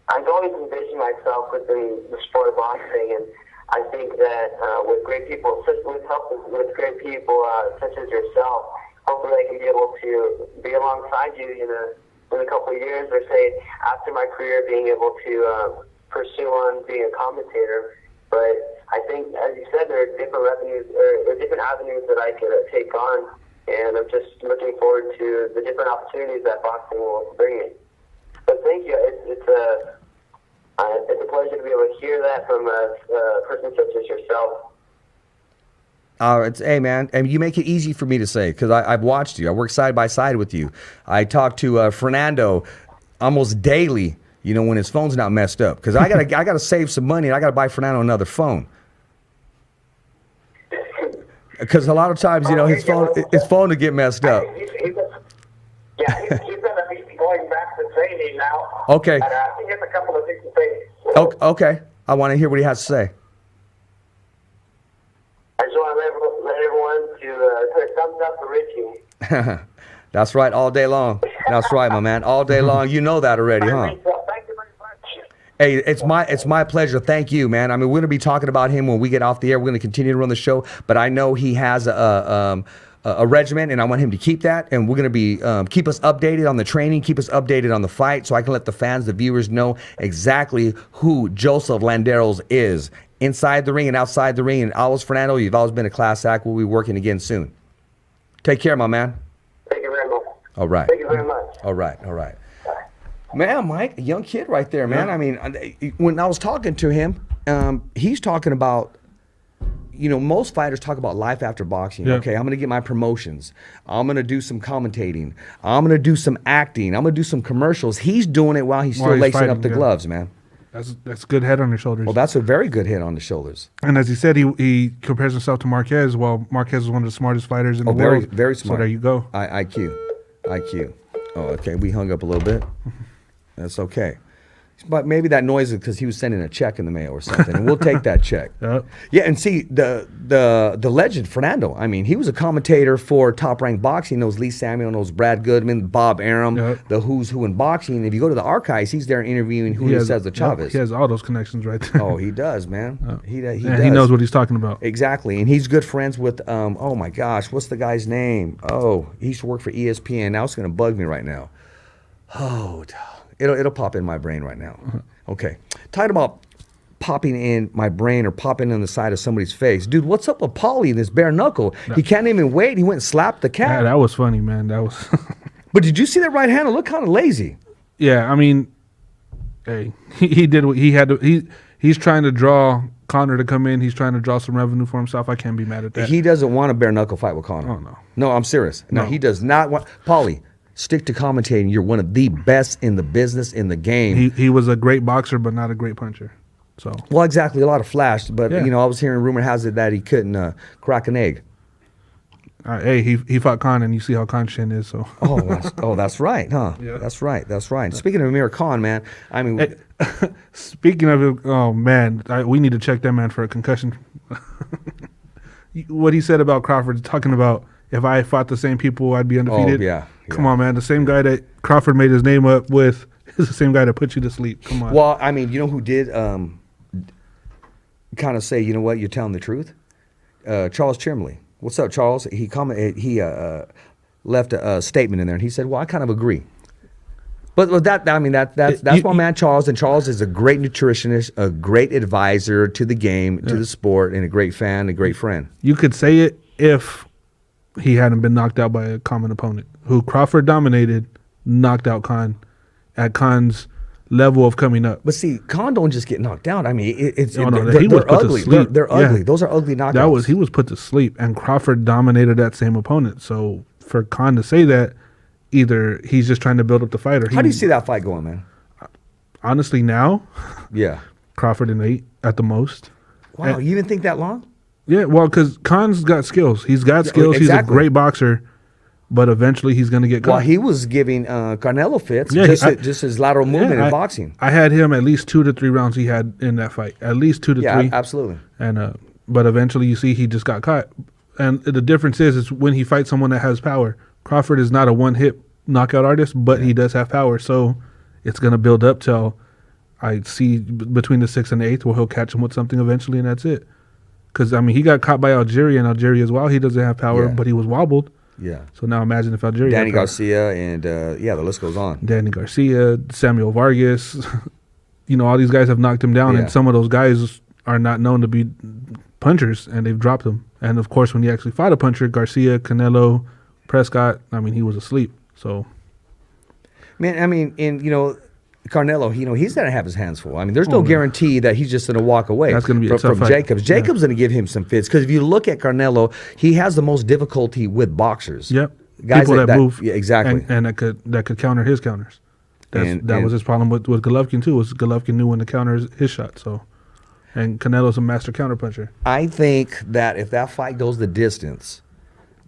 I've always envisioned myself within the sport of boxing, and I think that with great people, with great people such as yourself, hopefully I can be able to be alongside you in a couple of years, or say after my career, being able to pursue on being a commentator. But I think, as you said, there are different different avenues that I could take on, and I'm just looking forward to the different opportunities that boxing will bring me. But thank you. It's a pleasure to be able to hear that from a person such as yourself. Hey, man, and you make it easy for me to say because I've watched you. I work side by side with you. I talk to Fernando almost daily, when his phone's not messed up because I gotta save some money and I gotta buy Fernando another phone. Because a lot of times, his phone to get messed up. He's going to be going back to training now. Okay. And I think it's a couple of things to say. Okay. I want to hear what he has to say. I just want to let everyone to put a thumbs up for Richie. That's right, all day long. That's right, my man. All day long. You know that already, huh? Thank you very much. Hey, it's my pleasure. Thank you, man. I mean, we're going to be talking about him when we get off the air. We're going to continue to run the show, but I know he has a regimen, and I want him to keep that. And we're going to be keep us updated on the training, keep us updated on the fight, so I can let the fans, the viewers, know exactly who Joseph Landeros is inside the ring and outside the ring. And always, Fernando, you've always been a class act. We'll be working again soon. Take care, my man. Thank you very much. All right. Thank you very much. All right. Man, Mike, a young kid right there, man. Yeah. I mean, when I was talking to him, he's talking about, most fighters talk about life after boxing. Yeah. Okay, I'm going to get my promotions. I'm going to do some commentating. I'm going to do some acting. I'm going to do some commercials. He's doing it while he's still lacing fighting, up the gloves, man. That's a good head on your shoulders. Well, that's a very good head on the shoulders. And as he said, he compares himself to Marquez. Well, Marquez is one of the smartest fighters in the world. Very smart. So there you go. IQ. Oh, okay. We hung up a little bit. That's okay. But maybe that noise is because he was sending a check in the mail or something, and we'll take that check. Yep. Yeah, and see, the legend, Fernando, I mean, he was a commentator for Top Rank Boxing. Knows Lee Samuel, knows Brad Goodman, Bob Arum, the who's who in boxing. If you go to the archives, he's there interviewing Julio Cesar Chavez. He has all those connections right there. Oh, he does, man. He does. He knows what he's talking about. Exactly, and he's good friends with, oh my gosh, what's the guy's name? Oh, he used to work for ESPN. Now it's going to bug me right now. Oh, It'll pop in my brain right now. Okay. Talking about popping in my brain or popping in the side of somebody's face. Dude, what's up with Paulie and this bare knuckle? He can't even wait. He went and slapped the cat. Yeah, that was funny, man. That was. But did you see that right hand? It looked kind of lazy. Yeah, I mean, hey, he did what he had to. He's trying to draw Conor to come in. He's trying to draw some revenue for himself. I can't be mad at that. He doesn't want a bare knuckle fight with Conor. Oh, no. No, I'm serious. No, he does not want. Paulie, stick to commentating. You're one of the best in the business, in the game. He was a great boxer, but not a great puncher. So well, exactly. A lot of flash, but I was hearing rumor has it that he couldn't crack an egg. Hey, he fought Khan, and you see how Khan Shin is. So that's right, huh? Yeah. That's right. Speaking of Amir Khan, man, I mean, hey, speaking of it, oh man, we need to check that man for a concussion. What he said about Crawford, talking about if I fought the same people, I'd be undefeated. Oh, yeah. Come on, man. The same guy that Crawford made his name up with is the same guy that put you to sleep. Come on. Well, I mean, you know who did kind of say, you know what, you're telling the truth? Charles Chimley. What's up, Charles? He left a statement in there, and he said, well, I kind of agree. But that's my man Charles, and Charles is a great nutritionist, a great advisor to the game, to the sport, and a great fan, a great friend. You could say it if he hadn't been knocked out by a common opponent, who Crawford dominated, knocked out Khan at Khan's level of coming up. But see, Khan don't just get knocked out. I mean, they're ugly. Sleep. They're ugly. Those are ugly knockouts. He was put to sleep, and Crawford dominated that same opponent. So for Khan to say that, either he's just trying to build up the fight, or how do you see that fight going, man? Honestly, now, yeah, Crawford in 8 at the most. Wow, you even think that long? Yeah, well, because Khan's got skills. He's got skills. Exactly. He's a great boxer, but eventually he's going to get caught. Well, he was giving Canelo fits, just his lateral movement in boxing. I had him at least 2 to 3 rounds he had in that fight. At least 2 to 3. Yeah, absolutely. And but eventually you see he just got caught. And the difference is when he fights someone that has power. Crawford is not a one-hit knockout artist, but he does have power. So it's going to build up till I see between the 6th and 8th where he'll catch him with something eventually, and that's it. Because, I mean, he got caught by Algeria, and Algeria as well. He doesn't have power, but he was wobbled. Yeah. So now imagine if Algeria Danny Garcia and, the list goes on. Danny Garcia, Samuel Vargas. All these guys have knocked him down, and some of those guys are not known to be punchers, and they've dropped him. And, of course, when he actually fought a puncher, Garcia, Canelo, Prescott, I mean, he was asleep. So, man, I mean, Canelo, he's going to have his hands full. I mean, there's no guarantee that he's just going to walk away. That's going to be a tough from fight. Jacobs. Jacobs going to give him some fits because if you look at Canelo, he has the most difficulty with boxers. Yep, guys people that move. Yeah, exactly, and that could counter his counters. That was his problem with Golovkin too. Was Golovkin knew when to counter his shot. So, and Canelo's a master counterpuncher. I think that if that fight goes the distance,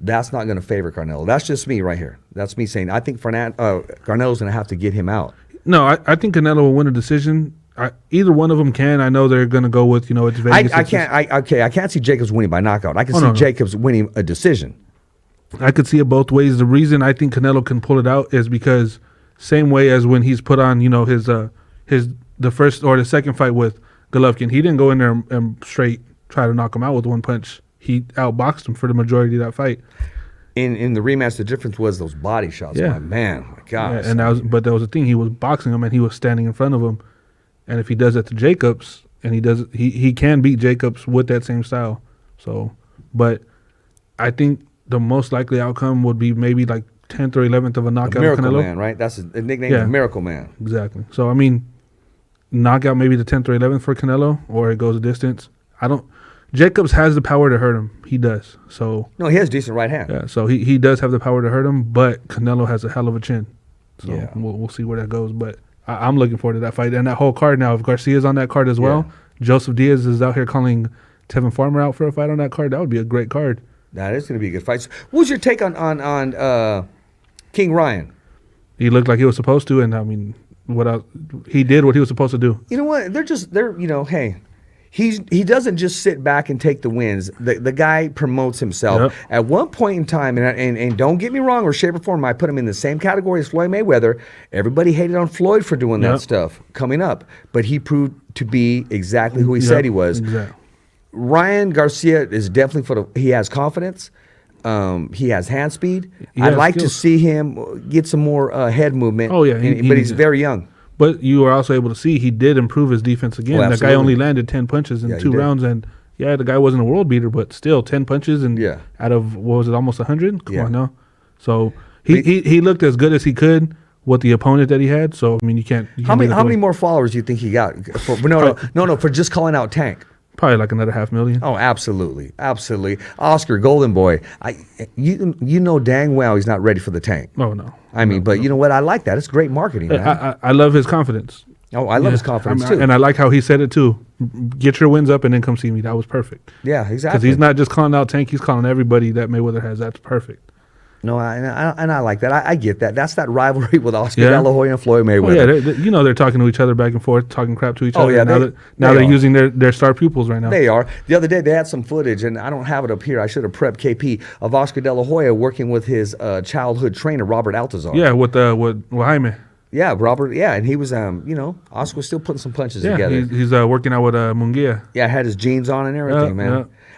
that's not going to favor Canelo. That's just me right here. That's me saying I think Canelo's going to have to get him out. No, I think Canelo will win a decision. Either one of them can. I know they're going to go with it's Vegas. I can't see Jacobs winning by knockout. I can see Jacobs winning a decision. I could see it both ways. The reason I think Canelo can pull it out is because same way as when he's put on the first or the second fight with Golovkin, he didn't go in there and straight try to knock him out with one punch. He outboxed him for the majority of that fight. In the rematch, the difference was those body shots. Yeah. My God. Yeah, and that was the thing. He was boxing him, and he was standing in front of him. And if he does that to Jacobs, and he can beat Jacobs with that same style. So, but I think the most likely outcome would be maybe like 10th or 11th of a knockout. Miracle of Canelo. Man, right? That's the nickname. Yeah. Miracle Man. Exactly. So I mean, knockout maybe the 10th or 11th for Canelo, or it goes a distance. Jacobs has the power to hurt him. He does. So no, he has a decent right hand. Yeah, so he does have the power to hurt him, but Canelo has a hell of a chin. So we'll see where that goes. But I'm looking forward to that fight and that whole card now. If Garcia's on that card as well, Joseph Diaz is out here calling Tevin Farmer out for a fight on that card. That would be a great card. That is going to be a good fight. So what was your take on King Ryan? He looked like he was supposed to, and I mean, he did what he was supposed to do. You know what? Hey. He doesn't just sit back and take the wins. The guy promotes himself. Yep. At one point in time, and don't get me wrong, or shape or form, I put him in the same category as Floyd Mayweather. Everybody hated on Floyd for doing that stuff coming up, but he proved to be exactly who he said he was. Exactly. Ryan Garcia is definitely he has confidence. He has hand speed. I'd like to see him get some more head movement. Oh yeah, but he's very young. But you were also able to see he did improve his defense again. That guy only landed 10 punches in 2 rounds, and the guy wasn't a world beater, but still 10 punches and out of what was it, almost 100? Come on now. So he looked as good as he could with the opponent that he had. So I mean, you can't. How many more followers do you think he got? For just calling out Tank. Probably like another 500,000. Oh, absolutely. Oscar, Golden Boy. You know dang well he's not ready for the Tank. Oh, no. I mean, you know what? I like that. It's great marketing, man. I love his confidence. Oh, I love his confidence, too. And I like how he said it, too. Get your wins up and then come see me. That was perfect. Yeah, exactly. Because he's not just calling out Tank. He's calling everybody that Mayweather has. That's perfect. No, I like that. I get that. That's that rivalry with Oscar De La Hoya and Floyd Mayweather. Oh, yeah, they're talking to each other back and forth, talking crap to each other. Yeah, now they're using their star pupils right now. They are. The other day they had some footage, and I don't have it up here. I should have prepped KP of Oscar De La Hoya working with his childhood trainer Robert Altazar. Yeah, with Jaime. Yeah, Robert. Yeah, and he was, Oscar was still putting some punches Yeah, together. he's working out with Munguia. Yeah, had his jeans on and everything, man.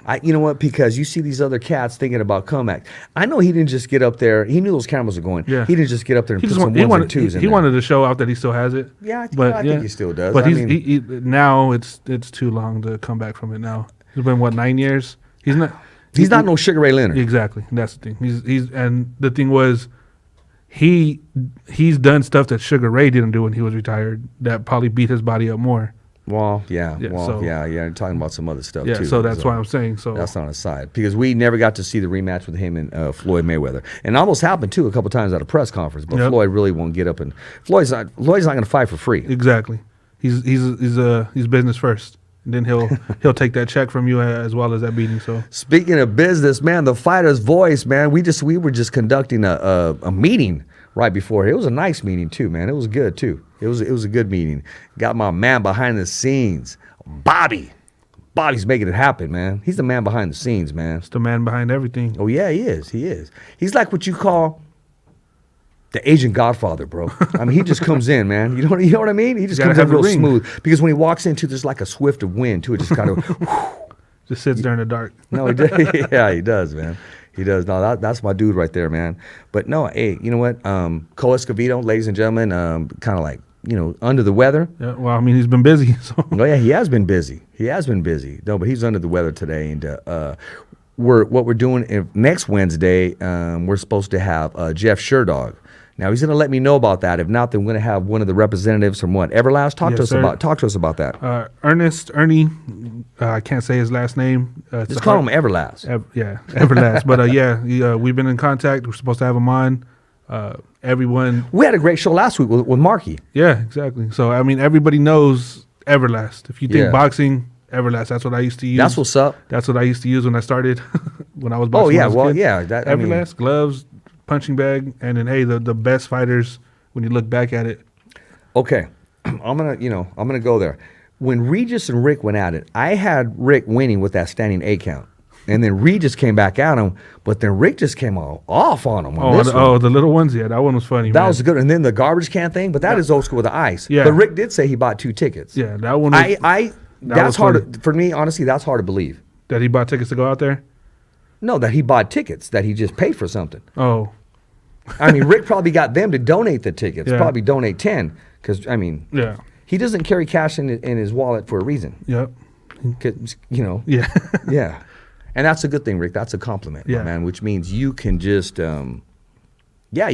Yeah. You know what? Because you see these other cats thinking about comeback. I know he didn't just get up there. He knew those cameras were going. Yeah. He didn't just get up there and He put just some he ones and twos in he there. wanted to show out that he still has it. Yeah, I think he still does. But I he's mean- now it's too long to come back from it. Now it's been 9 years. He's not. He's not no Sugar Ray Leonard. Exactly. That's the thing. He's and the thing was, he's done stuff that Sugar Ray didn't do when he was retired. That probably beat his body up more. Well, yeah. Yeah, Well, so- yeah. You're talking about some other stuff Yeah. too. So that's why I'm saying. So That's on his side because we never got to see the rematch with him and Floyd Mayweather, and it almost happened too a couple times at a press conference. But Yep. Floyd really won't get up, and Floyd's not going to fight for free. exactly. He's business first. And then he'll take that check from you as well as that beating. So Speaking of business, man, the fighter's voice, man. We were just conducting a meeting right before. It was a nice meeting too, man. It was good too. It was a good meeting. Got my man behind the scenes, Bobby. Bobby's making it happen, man. He's the man behind the scenes, man. it's the man behind everything. Oh yeah, he is. He is. He's like what you call the Asian Godfather, bro. I mean, he just comes in, man. You know what I mean? He just Gotta comes in have the real ring. smooth because when he walks into, there's like a swift of wind too. It just kind of. Just sits there in the dark. No, he does. Yeah, he does, man. He does. No, that's my dude right there, man. But no, hey, you know what? ESCOVEDO, ladies and gentlemen, kind of like under the weather. Yeah. Well, I mean, he's been busy. So Oh yeah, he has been busy. No, but he's under the weather today, and what we're doing next Wednesday, we're supposed to have Jeff Sherdog. Now he's going to let me know about that. If not, then we're going to have one of the representatives from Everlast. Talk Yes, to us sir. about that. Ernie. I can't say his last name. Just call him Everlast. Everlast. But we've been in contact. We're supposed to have him on. Everyone. We had a great show last week with Marky. Yeah, exactly. So I mean, everybody knows Everlast. If you think Yeah. boxing, Everlast. That's what I used to use. That's what's up. That's what I used to use when I started. When I was Oh boxing. yeah, when I was a well kid. yeah. That, I mean, Everlast, gloves, punching bag, and then the best fighters when you look back at it. okay, I'm gonna go there. When Regis and Rick went at it, I had Rick winning with that standing 8 count, and then Regis came back at him, but then Rick just came off on him. On this one. The little ones. Yeah, that one was funny. That man. was good. And then the garbage can thing, but that is old school with the ice. Yeah. But Rick did say he bought 2 tickets. Yeah, that one. Was, That's was hard funny. for me. Honestly, that's hard to believe. that he bought tickets to go out there. No, that he bought tickets, that he just paid for something. Oh, I mean, Rick probably got them to donate the tickets. Yeah. Probably donate 10, because I mean, yeah, he doesn't carry cash in his wallet for a reason. yep, 'Cause, yeah. yeah. And that's a good thing, Rick. That's a compliment, my Yeah. man, which means you can just, you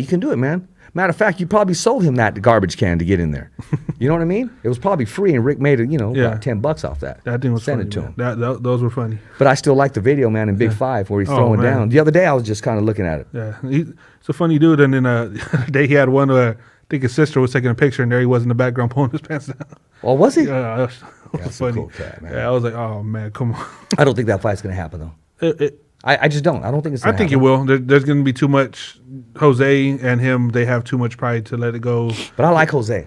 can do it, man. Matter of fact, you probably sold him that garbage can to get in there. You know what I mean? It was probably free, and Rick made Yeah. about $10 off that. That thing was Send funny. it to man. him. Those were funny. But I still like the video, man, in Big Five where he's throwing man. down. The other day, I was just kind of looking at it. Yeah, he's a funny dude. And then the other day he had one where I think his sister was taking a picture, and there he was in the background pulling his pants down. Oh, was he? Yeah, that was That's a funny. cool cat, man. Yeah, I was like, oh man, come on. I don't think that fight's going to happen, though. I just don't. I don't think it's I going to think it will. There's going to be too much. Jose and him, they have too much pride to let it go. But I like Jose.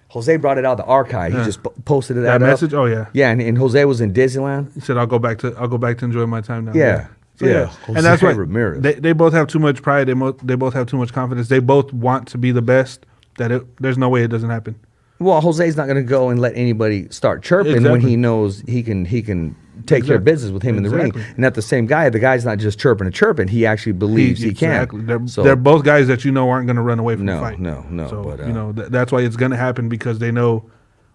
Jose brought it out of the archive. He just posted it That up. message? Oh, yeah. Yeah, and Jose was in Disneyland. He said, "I'll go back to enjoy my time now." Yeah. So, Yeah. and that's Jose why Ramirez. they both have too much pride. They both have too much confidence. They both want to be the best. There's no way it doesn't happen. Well, Jose's not going to go and let anybody start chirping when Exactly. he knows he can take care of Exactly. business with him in the ring. Exactly. And that the same guy, the guy's not just chirping and chirping. He actually believes he Exactly. can. They're both guys that aren't going to run away from No, the fight. no. So But, that's why it's going to happen, because they know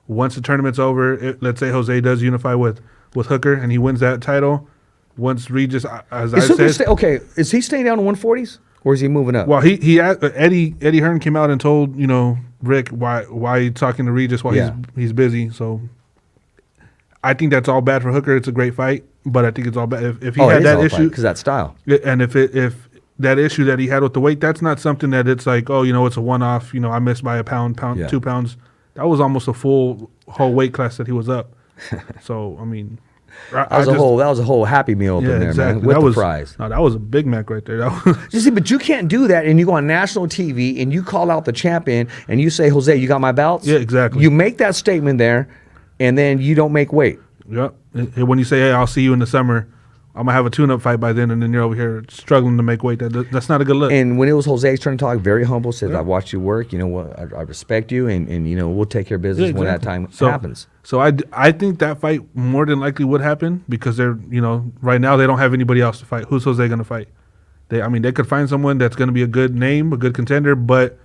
once the tournament's over. Let's say Jose does unify with Hooker and he wins that title. Once Regis, as I is Hooker said, is he staying down to 140s or is he moving up? well, Eddie Hearn came out and told Rick why he's talking to Regis while Yeah. he's busy. So I think that's all bad for Hooker. It's a great fight, but I think it's all bad if he had that issue because that style. and if that issue that he had with the weight, that's not something that it's like, it's a one-off. I missed by a pound, Yeah. 2 pounds. That was almost a whole weight class that he was up. So I mean, That was a whole Happy Meal up in there, man, with that the was, fries. No, that was a Big Mac right there. That was, You see, but you can't do that, and you go on national TV and you call out the champion and you say, "Jose, you got my belts." Yeah, exactly. You make that statement there, and then you don't make weight. yep. And when you say, "Hey, I'll see you in the summer," I'm gonna have a tune-up fight by then, and then you're over here struggling to make weight. That's not a good look. And when it was Jose's turn to talk, very humble, says, I watched you work. You know what? I respect you, and you know, we'll take care of business when that time happens. So I think that fight more than likely would happen because they're, you know, right now they don't have anybody else to fight. Who's Jose going to fight? They could find someone that's going to be a good name, a good contender, but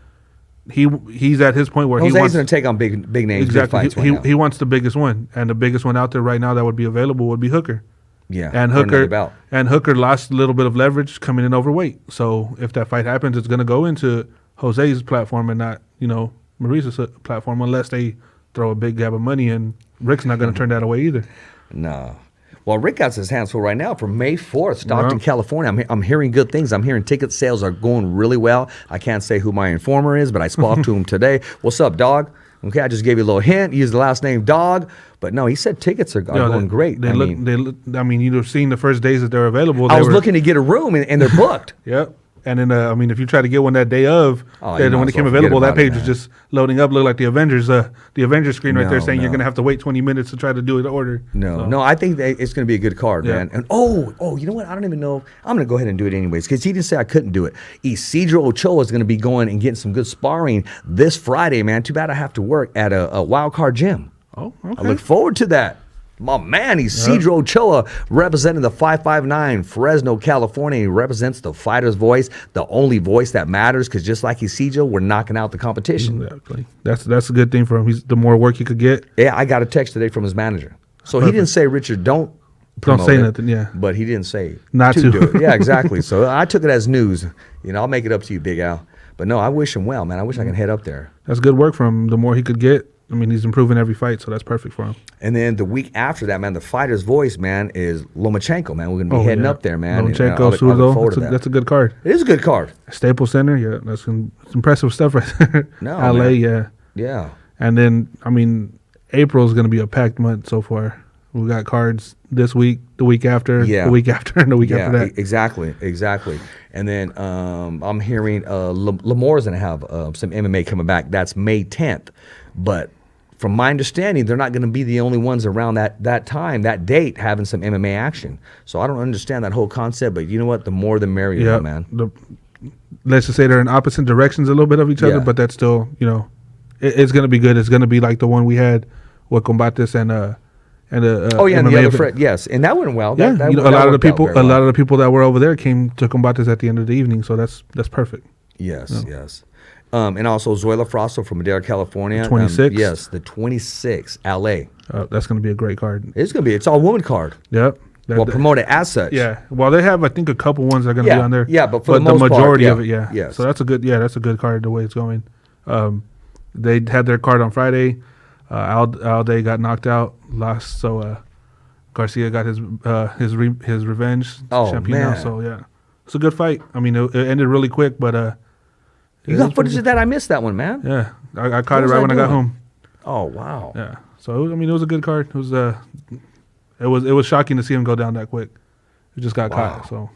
he's at his point where Jose's he wants going to take on big names, exactly. big fights He wants the biggest one, and the biggest one out there right now that would be available would be Hooker. Yeah, and Hooker lost a little bit of leverage coming in overweight. So if that fight happens, it's going to go into Jose's platform and not, you know, Maurice's platform unless they throw a big gab of money, and Rick's not going to turn that away either. No. Well, Rick got his hands full right now for May 4th, Stockton, California. I'm hearing good things. I'm hearing ticket sales are going really well. I can't say who my informer is, but I spoke to him today. What's up, dog? Okay, I just gave you a little hint. Use the last name, Dog. But no, he said tickets are going great. I mean, you've seen the first days that they're available. I was looking to get a room, and they're booked. Yep. And then, I mean, if you try to get one that day of, then when it came available, that page was just loading up, looked like the Avengers screen right there saying you're going to have to wait 20 minutes to try to do it order. No, I think it's going to be a good card, man. And you know what? I don't even know. I'm going to go ahead and do it anyways because he didn't say I couldn't do it. Isidro Ochoa is going to be going and getting some good sparring this Friday, man. Too bad I have to work at a wild card gym. Oh, okay. I look forward to that. My man, Isidro Ochoa, representing the 559 Fresno, California. He represents the fighter's voice, the only voice that matters, because just like Isidro, we're knocking out the competition. Exactly. That's a good thing for him. The more work he could get. Yeah, I got a text today from his manager. So he didn't say, Richard, don't say nothing, yeah. But he didn't say not to do it. Yeah, exactly. So I took it as news. You know, I'll make it up to you, Big Al. But no, I wish him well, man. I wish I could head up there. That's good work from him. The more he could get. I mean, he's improving every fight, so that's perfect for him. And then the week after that, man, the fighter's voice, man, is Lomachenko, man. We're going to be heading up there, man. Lomachenko, Zurdo. That's a good card. It is a good card. Staples Center, yeah. That's impressive stuff right there. No, LA, man. yeah. Yeah. And then, I mean, April is going to be a packed month so far. We got cards this week, the week after, the week after, and the week after that. Exactly. And then I'm hearing Lamore's going to have some MMA coming back. That's May 10th. But from my understanding, they're not going to be the only ones around that time, that date, having some MMA action. So I don't understand that whole concept, but you know what? The more the merrier, man. Let's just say they're in opposite directions a little bit of each other, but that's still, you know, it's going to be good. It's going to be like the one we had with Combates and the other friend, yes, and that went well. A lot of the people that were over there came to Combates at the end of the evening, so that's perfect. Yes. And also Zoila Frosto from Madera, California. 26? Yes, the 26, LA. That's going to be a great card. It's all woman card. Yep. Promoted as such. Yeah. Well, they have, I think, a couple ones that are going to be on there. Yeah, but for the majority part, of it, Yes. So that's a good card the way it's going. They had their card on Friday. Alday got knocked out, lost. So Garcia got his revenge. Man. Now, so yeah, it's a good fight. I mean, it ended really quick, but you got footage of that? I missed that one, man. Yeah, I caught it right when I got home. Oh wow. Yeah. So I mean, it was a good card. It was shocking to see him go down that quick. He just got caught. So.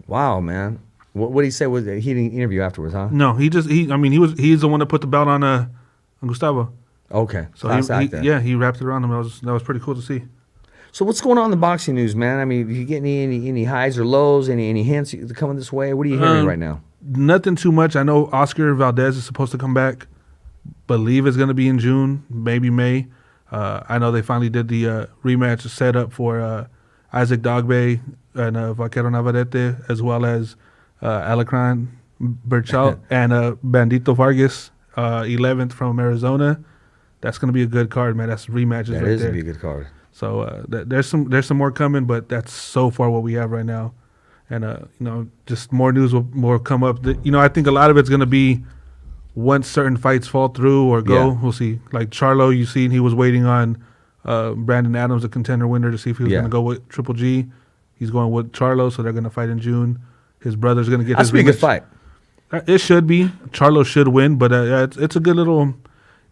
Wow, man. What did he say? Was he didn't interview afterwards, huh? No, he's the one that put the belt on Gustavo. Okay. So he wrapped it around him. That was pretty cool to see. So what's going on in the boxing news, man? I mean, you get any highs or lows? Any hints coming this way? What are you hearing right now? Nothing too much. I know Oscar Valdez is supposed to come back. Believe it's going to be in June, maybe May. I know they finally did the rematch set up for Isaac Dogbe and Vaquero Navarrete, as well as Alacran Berchal and Bandito Vargas, 11th from Arizona. That's going to be a good card, man. That's rematches right there. That is going to be a good card. So there's some more coming, but that's so far what we have right now. And, just more news will come up. I think a lot of it's going to be once certain fights fall through or go. Yeah. We'll see. Like Charlo, you seen he was waiting on Brandon Adams, a contender winner, to see if he was going to go with Triple G. He's going with Charlo, so they're going to fight in June. His brother's going to get his rematch. That's a good fight. It should be. Charlo should win, but it's a good little...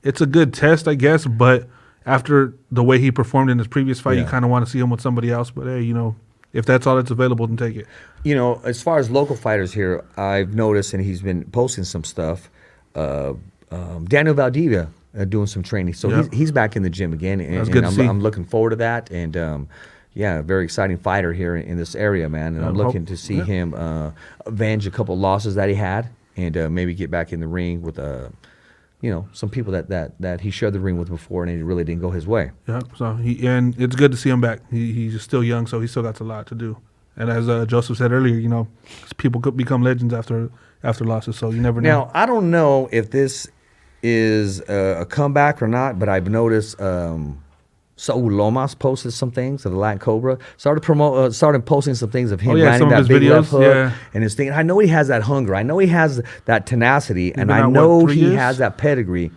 It's a good test, I guess, but after the way he performed in his previous fight, you kind of want to see him with somebody else. But, hey, if that's all that's available, then take it. As far as local fighters here, I've noticed, and he's been posting some stuff, Daniel Valdivia doing some training. So he's back in the gym again, and I'm looking forward to that. And, yeah, a very exciting fighter here in this area, man. And I'm looking to see him avenge a couple losses that he had, and maybe get back in the ring with some people that he shared the ring with before, and it really didn't go his way. Yeah, so and it's good to see him back. He's still young, so he still got a lot to do. And as Joseph said earlier, people could become legends after losses, so you never know. Now, I don't know if this is a comeback or not, but I've noticed Saul Lomas posted some things of the Latin Cobra. Started posting some things of him landing that big left hook and his thing. I know he has that hunger. I know he has that tenacity, and I know he has that pedigree.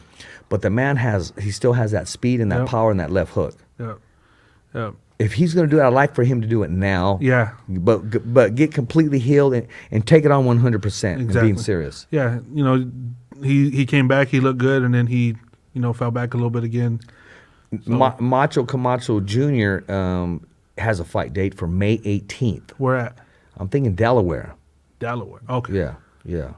But the man he still has that speed and that power and that left hook. Yeah. If he's going to do it, I'd like for him to do it now. Yeah. But get completely healed and take it on 100% and being serious. Yeah. He came back. He looked good, and then he fell back a little bit again. So. Macho Camacho Jr. Has a fight date for May 18th. Where at? I'm thinking Delaware. Delaware. Okay. Yeah.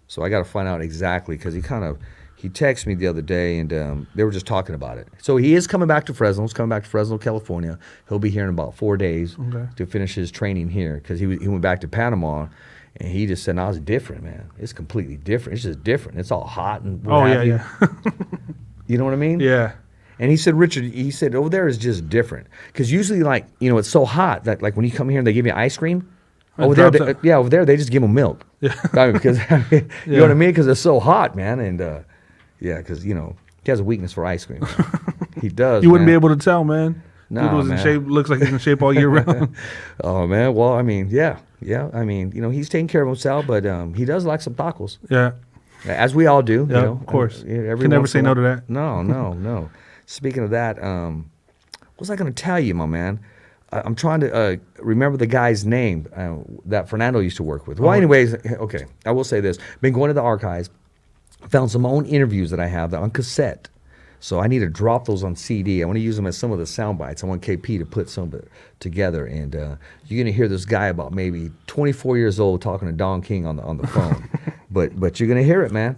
So I got to find out exactly, because he texted me the other day, and they were just talking about it. So he is coming back to Fresno. He's coming back to Fresno, California. He'll be here in about 4 days to finish his training here, because he went back to Panama, and he just said, "No, it's different, man. It's completely different. It's just different. It's all hot and what have you." You know what I mean? Yeah. And he said, Richard, over there is just different. Because usually, it's so hot that, when you come here and they give you ice cream, over there, they just give them milk. Yeah. Because, you know what I mean? Because it's so hot, man. And, because, he has a weakness for ice cream. He does, You wouldn't be able to tell, man. No, Dude was man. in shape. Looks like he's in shape all year round. Oh, man. Well, I mean, yeah. I mean, he's taking care of himself, but he does like some tacos. Yeah. As we all do. Yeah, of course. Can never say no to that. No. Speaking of that, what was I going to tell you, my man? I'm trying to remember the guy's name that Fernando used to work with. Well, anyways, okay, I will say this. Been going to the archives, found some own interviews that I have on cassette. So I need to drop those on CD. I want to use them as some of the sound bites. I want KP to put some of it together. And you're going to hear this guy about maybe 24 years old talking to Don King on the phone. but you're going to hear it, man.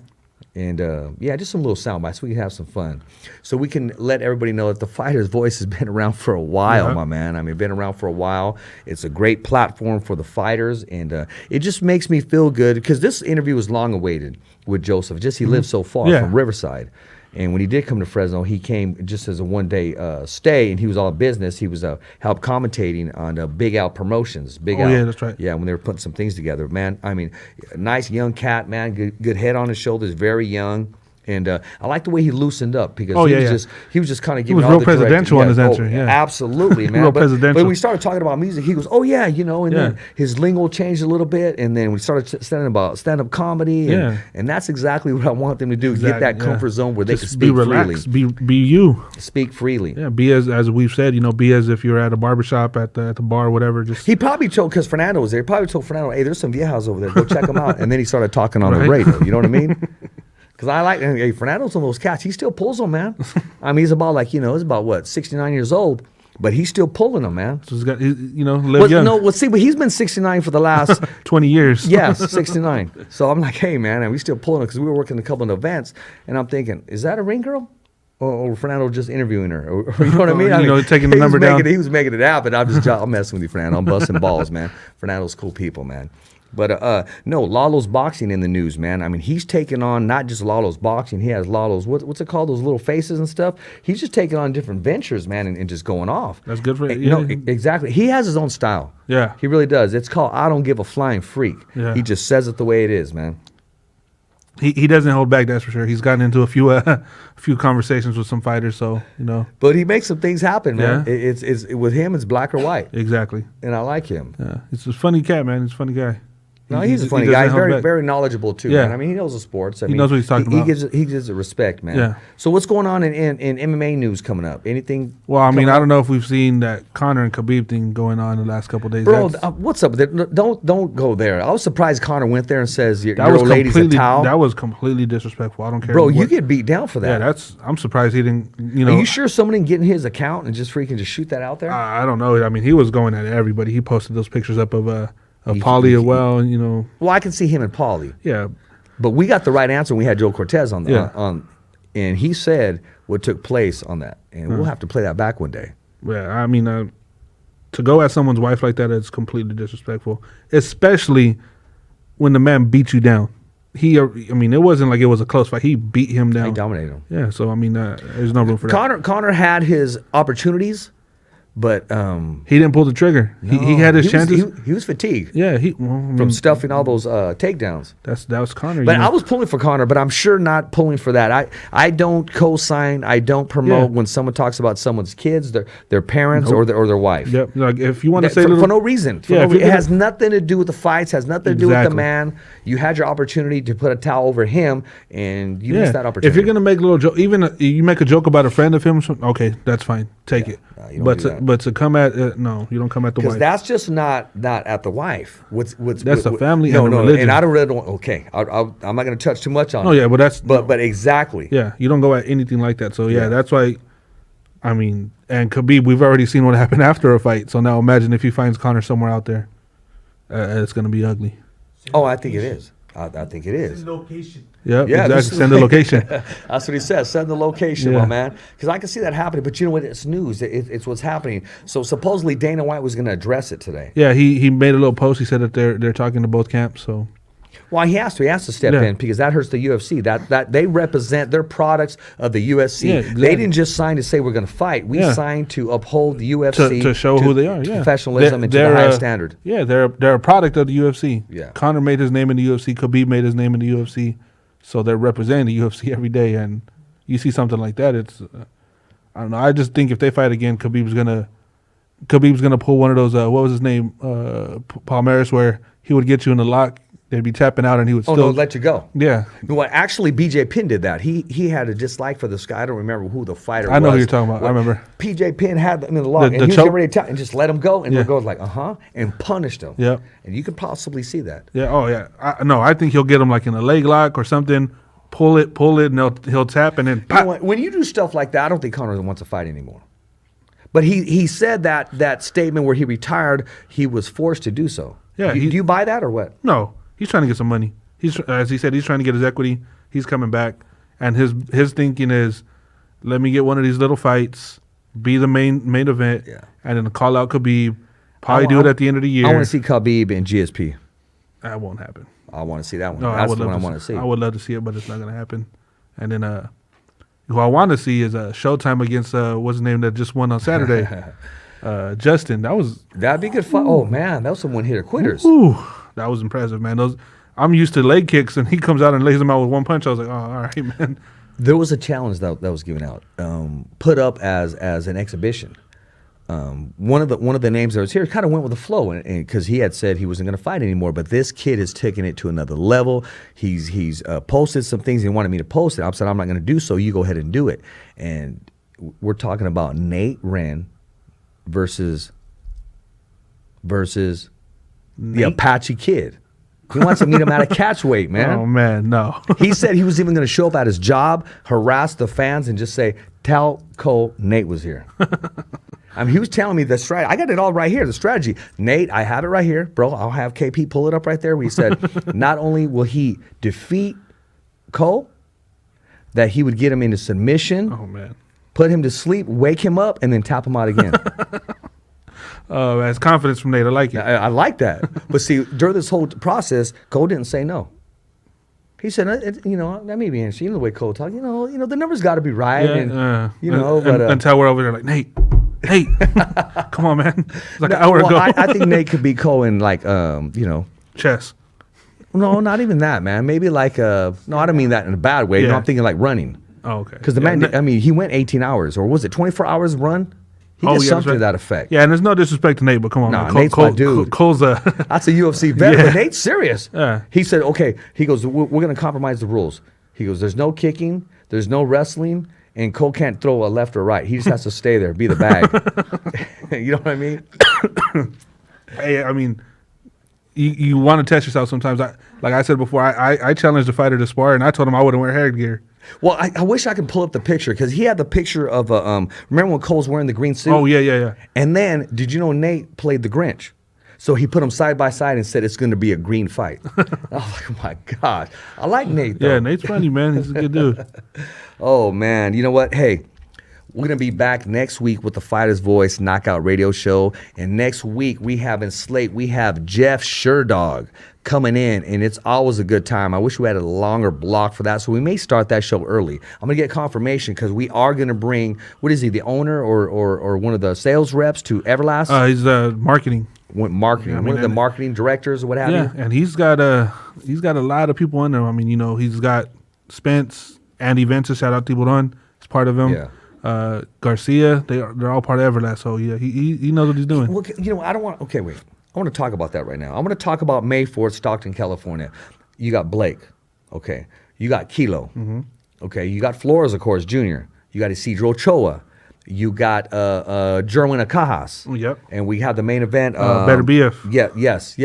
And, just some little sound bites so we can have some fun. So we can let everybody know that the Fighter's Voice has been around for a while, my man. I mean, been around for a while. It's a great platform for the fighters, and it just makes me feel good, because this interview was long awaited with Joseph. He lives so far from Riverside. And when he did come to Fresno, he came just as a one-day stay, and he was all business. He was help commentating on Big Al Promotions. Big Al, yeah, that's right. Yeah, when they were putting some things together. Man, I mean, nice young cat, man, good head on his shoulders, very young. And I like the way he loosened up, because he was just kind of giving all the presidential on his answer. Absolutely, man. Real but presidential. when we started talking about music, he goes, then his lingo changed a little bit, and then we started studying about stand-up comedy, and that's exactly what I want them to do, get that comfort zone where they can speak relaxed, freely. Be you. Speak freely. Yeah, be as we've said, be as if you're at a barbershop, at the bar, whatever. He probably told, because Fernando was there, he probably told Fernando, hey, there's some viejas over there, go check them out. And then he started talking on the radio, you know what I mean? Because I like, Fernando's one of those cats. He still pulls them, man. I mean, he's about he's about 69 years old, but he's still pulling them, man. So he's got, live young. No, but he's been 69 for the last 20 years. Yes, 69. So I'm like, hey, man, and we still pulling them, because we were working a couple of events, and I'm thinking, is that a ring girl? Or Fernando just interviewing her? Or, you know what I mean? Taking the number down. He was making it happen. I'm messing with you, Fernando. I'm busting balls, man. Fernando's cool people, man. But no, Lalo's Boxing in the news, man. I mean, he's taking on not just Lalo's Boxing. He has Lalo's, what's it called, those little faces and stuff. He's just taking on different ventures, man, and just going off. That's good for him. Exactly. He has his own style. Yeah. He really does. It's called I Don't Give a Flying Freak. Yeah. He just says it the way it is, man. He doesn't hold back, that's for sure. He's gotten into a few conversations with some fighters, so But he makes some things happen, man. Yeah. It's with him, it's black or white. Exactly. And I like him. Yeah, it's a funny cat, man. He's a funny guy. No, he's a funny guy. He's very knowledgeable too, man. I mean, he knows the sports. He knows what he's talking about. He gives it respect, man. Yeah. So what's going on in MMA news coming up? Anything? Well, I mean, I don't know if we've seen that Conor and Khabib thing going on the last couple of days. Bro, what's up? Don't go there. I was surprised Conor went there and says your old lady's a towel. That was completely disrespectful. I don't care. Bro, you get beat down for that. Yeah, I'm surprised he didn't. Are you sure someone didn't get in his account and just shoot that out there? I don't know. I mean, he was going at everybody. He posted those pictures up of Paulie as well, Well, I can see him and Paulie. Yeah. But we got the right answer when we had Joe Cortez on and he said what took place on that. And we'll have to play that back one day. Yeah, I mean, to go at someone's wife like that is completely disrespectful, especially when the man beat you down. I mean, it wasn't like it was a close fight. He beat him down. He dominated him. Yeah, so I mean, there's no room for that. Connor had his opportunities, but he didn't pull the trigger. He had his chances. He was fatigued. Yeah, from stuffing all those takedowns. That was Connor. But I was pulling for Connor, but I'm sure not pulling for that. I don't co-sign. I don't promote when someone talks about someone's kids, their parents, or their wife. Yep. Like if you want to say for no reason. It has nothing to do with the fights. Has nothing to do with the man. You had your opportunity to put a towel over him, and you missed that opportunity. If you're gonna make a little joke, even you make a joke about a friend of him, okay, that's fine. Take it. But to come at no, you don't come at the wife. Because that's just not at the wife. That's the family and the religion. And I don't really don't. Okay, I'm not going to touch too much on. Oh yeah, but that's but exactly. Yeah, you don't go at anything like that. So yeah, that's why. I mean, and Khabib, we've already seen what happened after a fight. So now imagine if he finds Connor somewhere out there, it's going to be ugly. Oh, I think it is. I think it is. Location. Yeah, exactly. Send the location. That's what he says. Send the location, Yeah. my man. Because I can see that happening. But you know what? It's news. It's what's happening. So supposedly Dana White was going to address it today. Yeah, he made a little post. He said that they're talking to both camps. So. Well, he has to step in because that hurts the UFC. That they represent their products of the UFC. Yeah, exactly. They didn't just sign to say we're going to fight. We signed to uphold the UFC to show who they are. Yeah, professionalism and to the highest standard. Yeah, they're a product of the UFC. Yeah, Conor made his name in the UFC. Khabib made his name in the UFC. So they're representing the UFC every day. And you see something like that, it's I don't know. I just think if they fight again, Khabib's gonna pull one of those. What was his name? Palmeiras, where he would get you in the lock. They'd be tapping out, and he would still let you go. Yeah. Well, actually, BJ Penn did that. He had a dislike for this guy. I don't remember who the fighter was. I know who you're talking about. I remember. PJ Penn had him in the lock, and he was getting ready to tap and just let him go, and the was like, and punished him. Yeah. And you could possibly see that. Yeah. Oh, yeah. I think he'll get him like in a leg lock or something. Pull it, and he'll tap, and then pop. You know what? When you do stuff like that, I don't think Conor wants to fight anymore. But he said that statement where he retired, he was forced to do so. Yeah. Do you buy that or what? No. He's trying to get some money. As he said, he's trying to get his equity. He's coming back, and his thinking is, let me get one of these little fights, be the main event, and then call out Khabib. Probably do it at the end of the year. I want to see Khabib and GSP. That won't happen. I want to see that one. No, That's the one I want to see. I would love to see it, but it's not going to happen. And then who I want to see is Showtime against what's his name that just won on Saturday, Justin. That'd be a good fight. Oh man, that was some one-hitter quitters. Ooh. That was impressive, man. I'm used to leg kicks, and he comes out and lays them out with one punch. I was like, oh, all right, man. There was a challenge that was given out, put up as an exhibition. One of the names that was here kind of went with the flow, because he had said he wasn't going to fight anymore. But this kid has taken it to another level. He's posted some things he wanted me to post, and I said I'm not going to do so. You go ahead and do it. And we're talking about Nate Wren versus the Apache Kid. He wants to meet him at a catch weight, man. Oh, man, no. He said he was even going to show up at his job, harass the fans, and just say, tell Cole Nate was here. I mean, he was telling me the strategy. I got it all right here, the strategy. Nate, I have it right here. Bro, I'll have KP pull it up right there. Where he said, not only will he defeat Cole, that he would get him into submission, put him to sleep, wake him up, and then tap him out again. That's confidence from Nate. I like it. I like that. But see, during this whole process, Cole didn't say no. He said, that may be interesting. You know the way Cole talks. You know, the numbers got to be right. Until we're over there like, Nate, come on, man. It's like an hour ago. I think Nate could beat Cole in chess. No, not even that, man. Maybe no, I don't mean that in a bad way. Yeah. No, I'm thinking like running. Oh, okay. Because the man, he went 18 hours, or was it 24 hours run? He did something to that effect. Yeah, and there's no disrespect to Nate, but come on, nah, man. Nate's my dude. Cole's that's a UFC vet, but Nate's serious. Yeah. He said, okay, he goes, we're going to compromise the rules. He goes, there's no kicking, there's no wrestling, and Cole can't throw a left or right. He just has to stay there, be the bag. You know what I mean? Hey, I mean, you want to test yourself sometimes. Like I said before, I challenged the fighter to spar, and I told him I wouldn't wear headgear. Well, I wish I could pull up the picture, because he had the picture of remember when Cole's wearing the green suit? Oh, yeah. And then, did you know Nate played the Grinch? So he put them side by side and said it's going to be a green fight. I was like, oh my God. I like Nate, though. Yeah, Nate's funny, man. He's a good dude. Oh, man. You know what? Hey, We're going to be back next week with the Fighter's Voice Knockout Radio Show. And next week, we have Jeff Sherdog coming in, and it's always a good time. I wish we had a longer block for that, so we may start that show early. I'm going to get confirmation because we are going to bring, what is he, the owner or one of the sales reps to Everlast? He's marketing. Marketing, Yeah, I mean, one of the marketing directors or what have you. And he's got a lot of people under him. I mean, he's got Spence, Andy Ventus, shout out to Tiburon, he's part of him. Yeah. Garcia, they're all part of Everlast. So yeah, he knows what he's doing. Well, I don't want. Okay, wait. I want to talk about that right now. I want to talk about May 4th, Stockton, California. You got Blake. Okay. You got Kilo. Mm-hmm. Okay. You got Flores, of course, Jr. You got Isidro Ochoa. You got Jerwin Acajas. Yep. And we have the main event. Better BF. Yeah. Yes.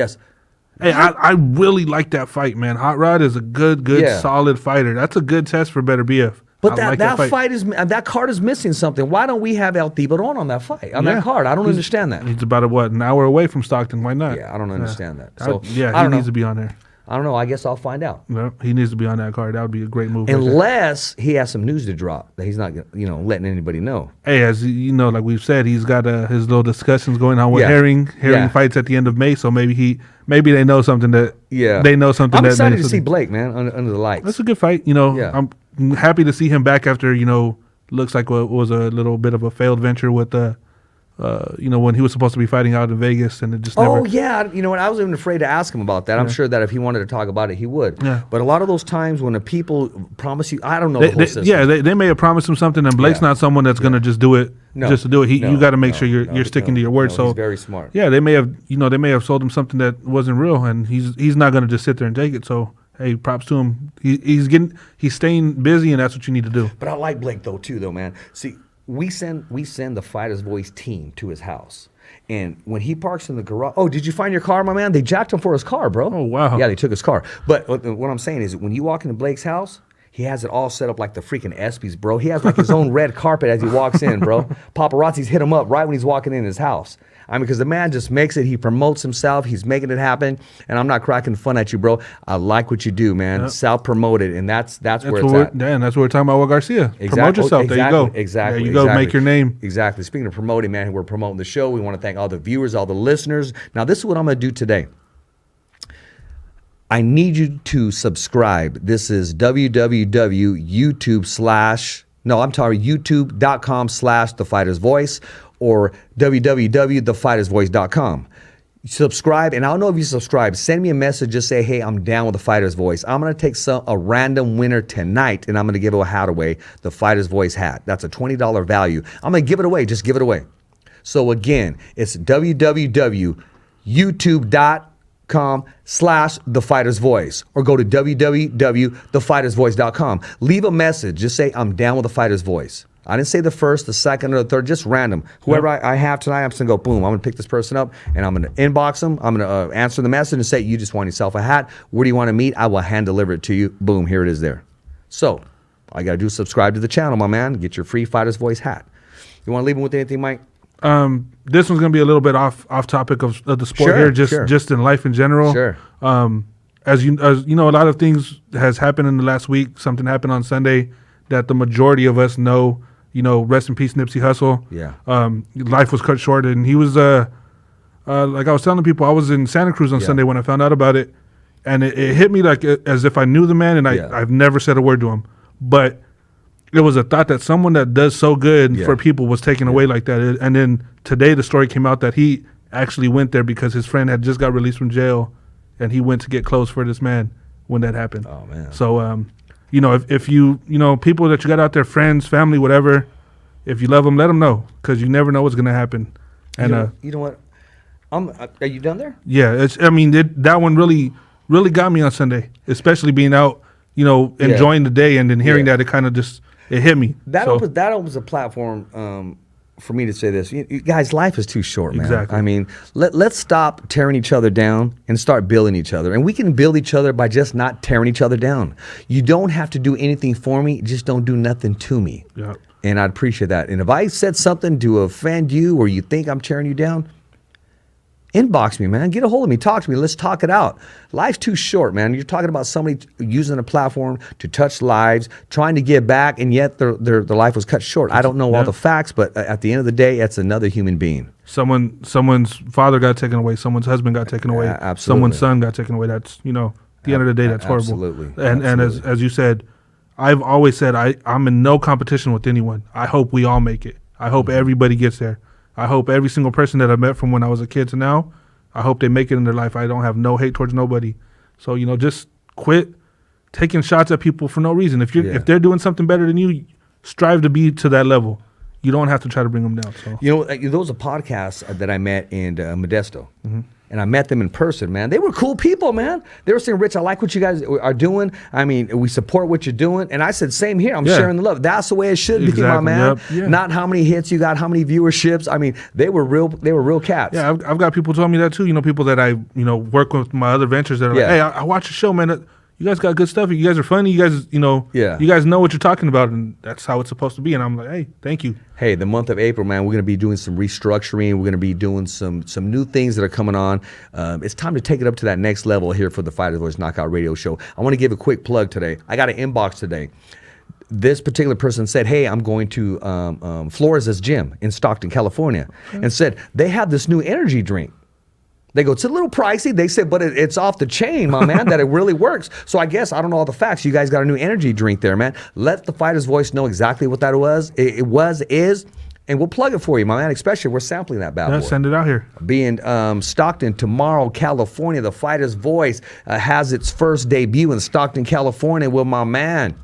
Hey, I really like that fight, man. Hot Rod is a good, solid fighter. That's a good test for Better BF. But that card is missing something. Why don't we have El Tiburon on that fight, that card? I don't understand that. He's about an hour away from Stockton. Why not? Yeah, I don't understand that. So he needs to be on there. I don't know. I guess I'll find out. No, he needs to be on that card. That would be a great move. Unless he has some news to drop that he's not, letting anybody know. Hey, as you know, like we've said, he's got his little discussions going on with Herring. Herring fights at the end of May, so maybe they know something that they know something. I'm excited to see Blake, man, under the lights. That's a good fight. I'm happy to see him back after looks like what was a little bit of a failed venture with when he was supposed to be fighting out in Vegas and it just never. Oh yeah, you know what? I was even afraid to ask him about that. I'm sure that if he wanted to talk about it, he would. Yeah. But a lot of those times when the people promise you, I don't know the whole system. Yeah, they may have promised him something, and Blake's not someone that's going to just do it just to do it. You got to make sure you're sticking to your word. So he's very smart. Yeah, they may have sold him something that wasn't real, and he's not going to just sit there and take it. So. Hey, props to him. He's staying busy, and that's what you need to do. But I like Blake though, man. See, we send the Fighter's Voice team to his house, and when he parks in the garage, oh, did you find your car, my man? They jacked him for his car, bro. Oh wow. Yeah, they took his car. But what I'm saying is, when you walk into Blake's house, he has it all set up like the freaking ESPYs, bro. He has like his own red carpet as he walks in, bro. Paparazzis hit him up right when he's walking in his house. I mean, because the man just makes it. He promotes himself. He's making it happen. And I'm not cracking fun at you, bro. I like what you do, man. Yep. Self-promote it, and that's where it's at. Dan, that's what we're talking about with Garcia. Exactly. Promote yourself. There you go. Exactly. There you go. Make your name. Exactly. Speaking of promoting, man, we're promoting the show. We want to thank all the viewers, all the listeners. Now, this is what I'm going to do today. I need you to subscribe. This is youtube.com/The Fighter's Voice or www.thefightersvoice.com. Subscribe, and I don't know if you subscribe. Send me a message. Just say, hey, I'm down with The Fighter's Voice. I'm going to take a random winner tonight, and I'm going to give a hat away, the Fighter's Voice hat. That's a $20 value. I'm going to give it away. Just give it away. So, again, it's www.youtube.com/The Fighter's Voice or go to www.thefightersvoice.com. Leave a message. Just say, I'm down with The Fighter's Voice. I didn't say the first, the second, or the third, just random. Whoever I have tonight, I'm just going to go, boom, I'm going to pick this person up, and I'm going to inbox them. I'm going to answer the message and say, you just want yourself a hat. Where do you want to meet? I will hand deliver it to you. Boom, here it is there. So, all you got to do is subscribe to the channel, my man. Get your free Fighter's Voice hat. You want to leave them with anything, Mike? This one's going to be a little bit off topic of the sport here, just in life in general. Sure. As you know, a lot of things has happened in the last week. Something happened on Sunday that the majority of us know. Rest in peace, Nipsey Hussle. Yeah. Life was cut short, and he was like I was telling people, I was in Santa Cruz on Sunday when I found out about it, and it hit me like as if I knew the man, and I've never said a word to him, but it was a thought that someone that does so good for people was taken away like that. And then today the story came out that he actually went there because his friend had just got released from jail, and he went to get clothes for this man when that happened. Oh man. So if you people that you got out there, friends, family, whatever, if you love them, let them know, because you never know what's going to happen. And you know what? Are you done there? Yeah, that one really got me on Sunday, especially being out, enjoying the day, and then hearing that, it kind of just hit me. That opens a platform for me to say this. You guys, life is too short, man. Exactly. I mean, let's stop tearing each other down and start building each other. And we can build each other by just not tearing each other down. You don't have to do anything for me. Just don't do nothing to me. Yeah. And I'd appreciate that. And if I said something to offend you or you think I'm tearing you down, inbox me, man. Get a hold of me. Talk to me. Let's talk it out. Life's too short, man. You're talking about somebody using a platform to touch lives, trying to give back, and yet their life was cut short. I don't know all the facts, but at the end of the day, it's another human being. Someone's father got taken away. Someone's husband got taken away. Absolutely. Someone's son got taken away. That's, at the end of the day, that's horrible. Absolutely. And as you said, I've always said I'm in no competition with anyone. I hope we all make it. I hope everybody gets there. I hope every single person that I met from when I was a kid to now, I hope they make it in their life. I don't have no hate towards nobody. So, just quit taking shots at people for no reason. If they're doing something better than you, strive to be to that level. You don't have to try to bring them down. So there was a podcast that I met in Modesto. And I met them in person, man. They were cool people, man. They were saying, Rich, I like what you guys are doing. I mean, we support what you're doing. And I said, same here. I'm sharing the love. That's the way it should be, my man. Yep. Yeah. Not how many hits you got, how many viewerships. I mean, they were real cats. Yeah, I've got people telling me that too. People that I work with my other ventures that are like, hey, I watch the show, man. You guys got good stuff. You guys are funny. You guys, you guys know what you're talking about, and that's how it's supposed to be. And I'm like, hey, thank you. Hey, the month of April, man, we're going to be doing some restructuring. We're going to be doing some new things that are coming on. It's time to take it up to that next level here for the Fighter's Voice Knockout Radio Show. I want to give a quick plug today. I got an inbox today. This particular person said, hey, I'm going to Flores' gym in Stockton, California, and said they have this new energy drink. They go, it's a little pricey. They said, but it's off the chain, my man, that it really works. So I guess, I don't know all the facts. You guys got a new energy drink there, man. Let the Fighter's Voice know exactly what that was. It is, and we'll plug it for you, my man, especially we're sampling that bad boy. Send it out here. Being Stockton tomorrow, California, the Fighter's Voice has its first debut in Stockton, California with my man.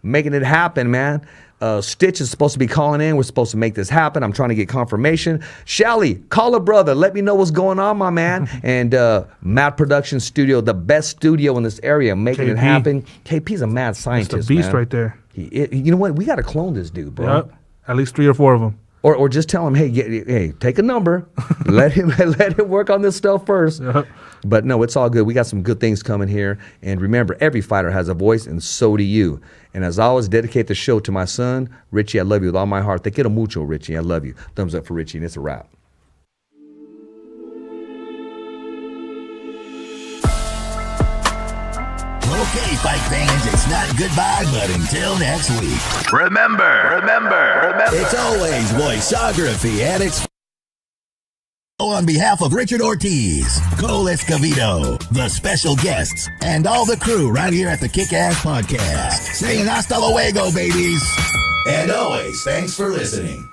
Making it happen, man. Stitch is supposed to be calling in. We're supposed to make this happen. I'm trying to get confirmation. Shelly, call a brother. Let me know what's going on, my man. And Matt Production Studio, the best studio in this area, making it happen. KP's a mad scientist, That's the beast man. right there. You know what? We got to clone this dude, bro. Yep. At least 3 or 4 of them. Or just tell him, hey, take a number. let him work on this stuff first. Yep. But no, it's all good. We got some good things coming here. And remember, every fighter has a voice, and so do you. And as I always, dedicate the show to my son, Richie. I love you with all my heart. Te quiero mucho, Richie. I love you. Thumbs up for Richie, and it's a wrap. Okay, fight fans, it's not goodbye, but until next week. Remember. It's always voiceography at its... On behalf of Richard Ortiz, Cole ESCOVEDO, the special guests, and all the crew right here at the Kickass Podcast, saying hasta luego, babies. And always, thanks for listening.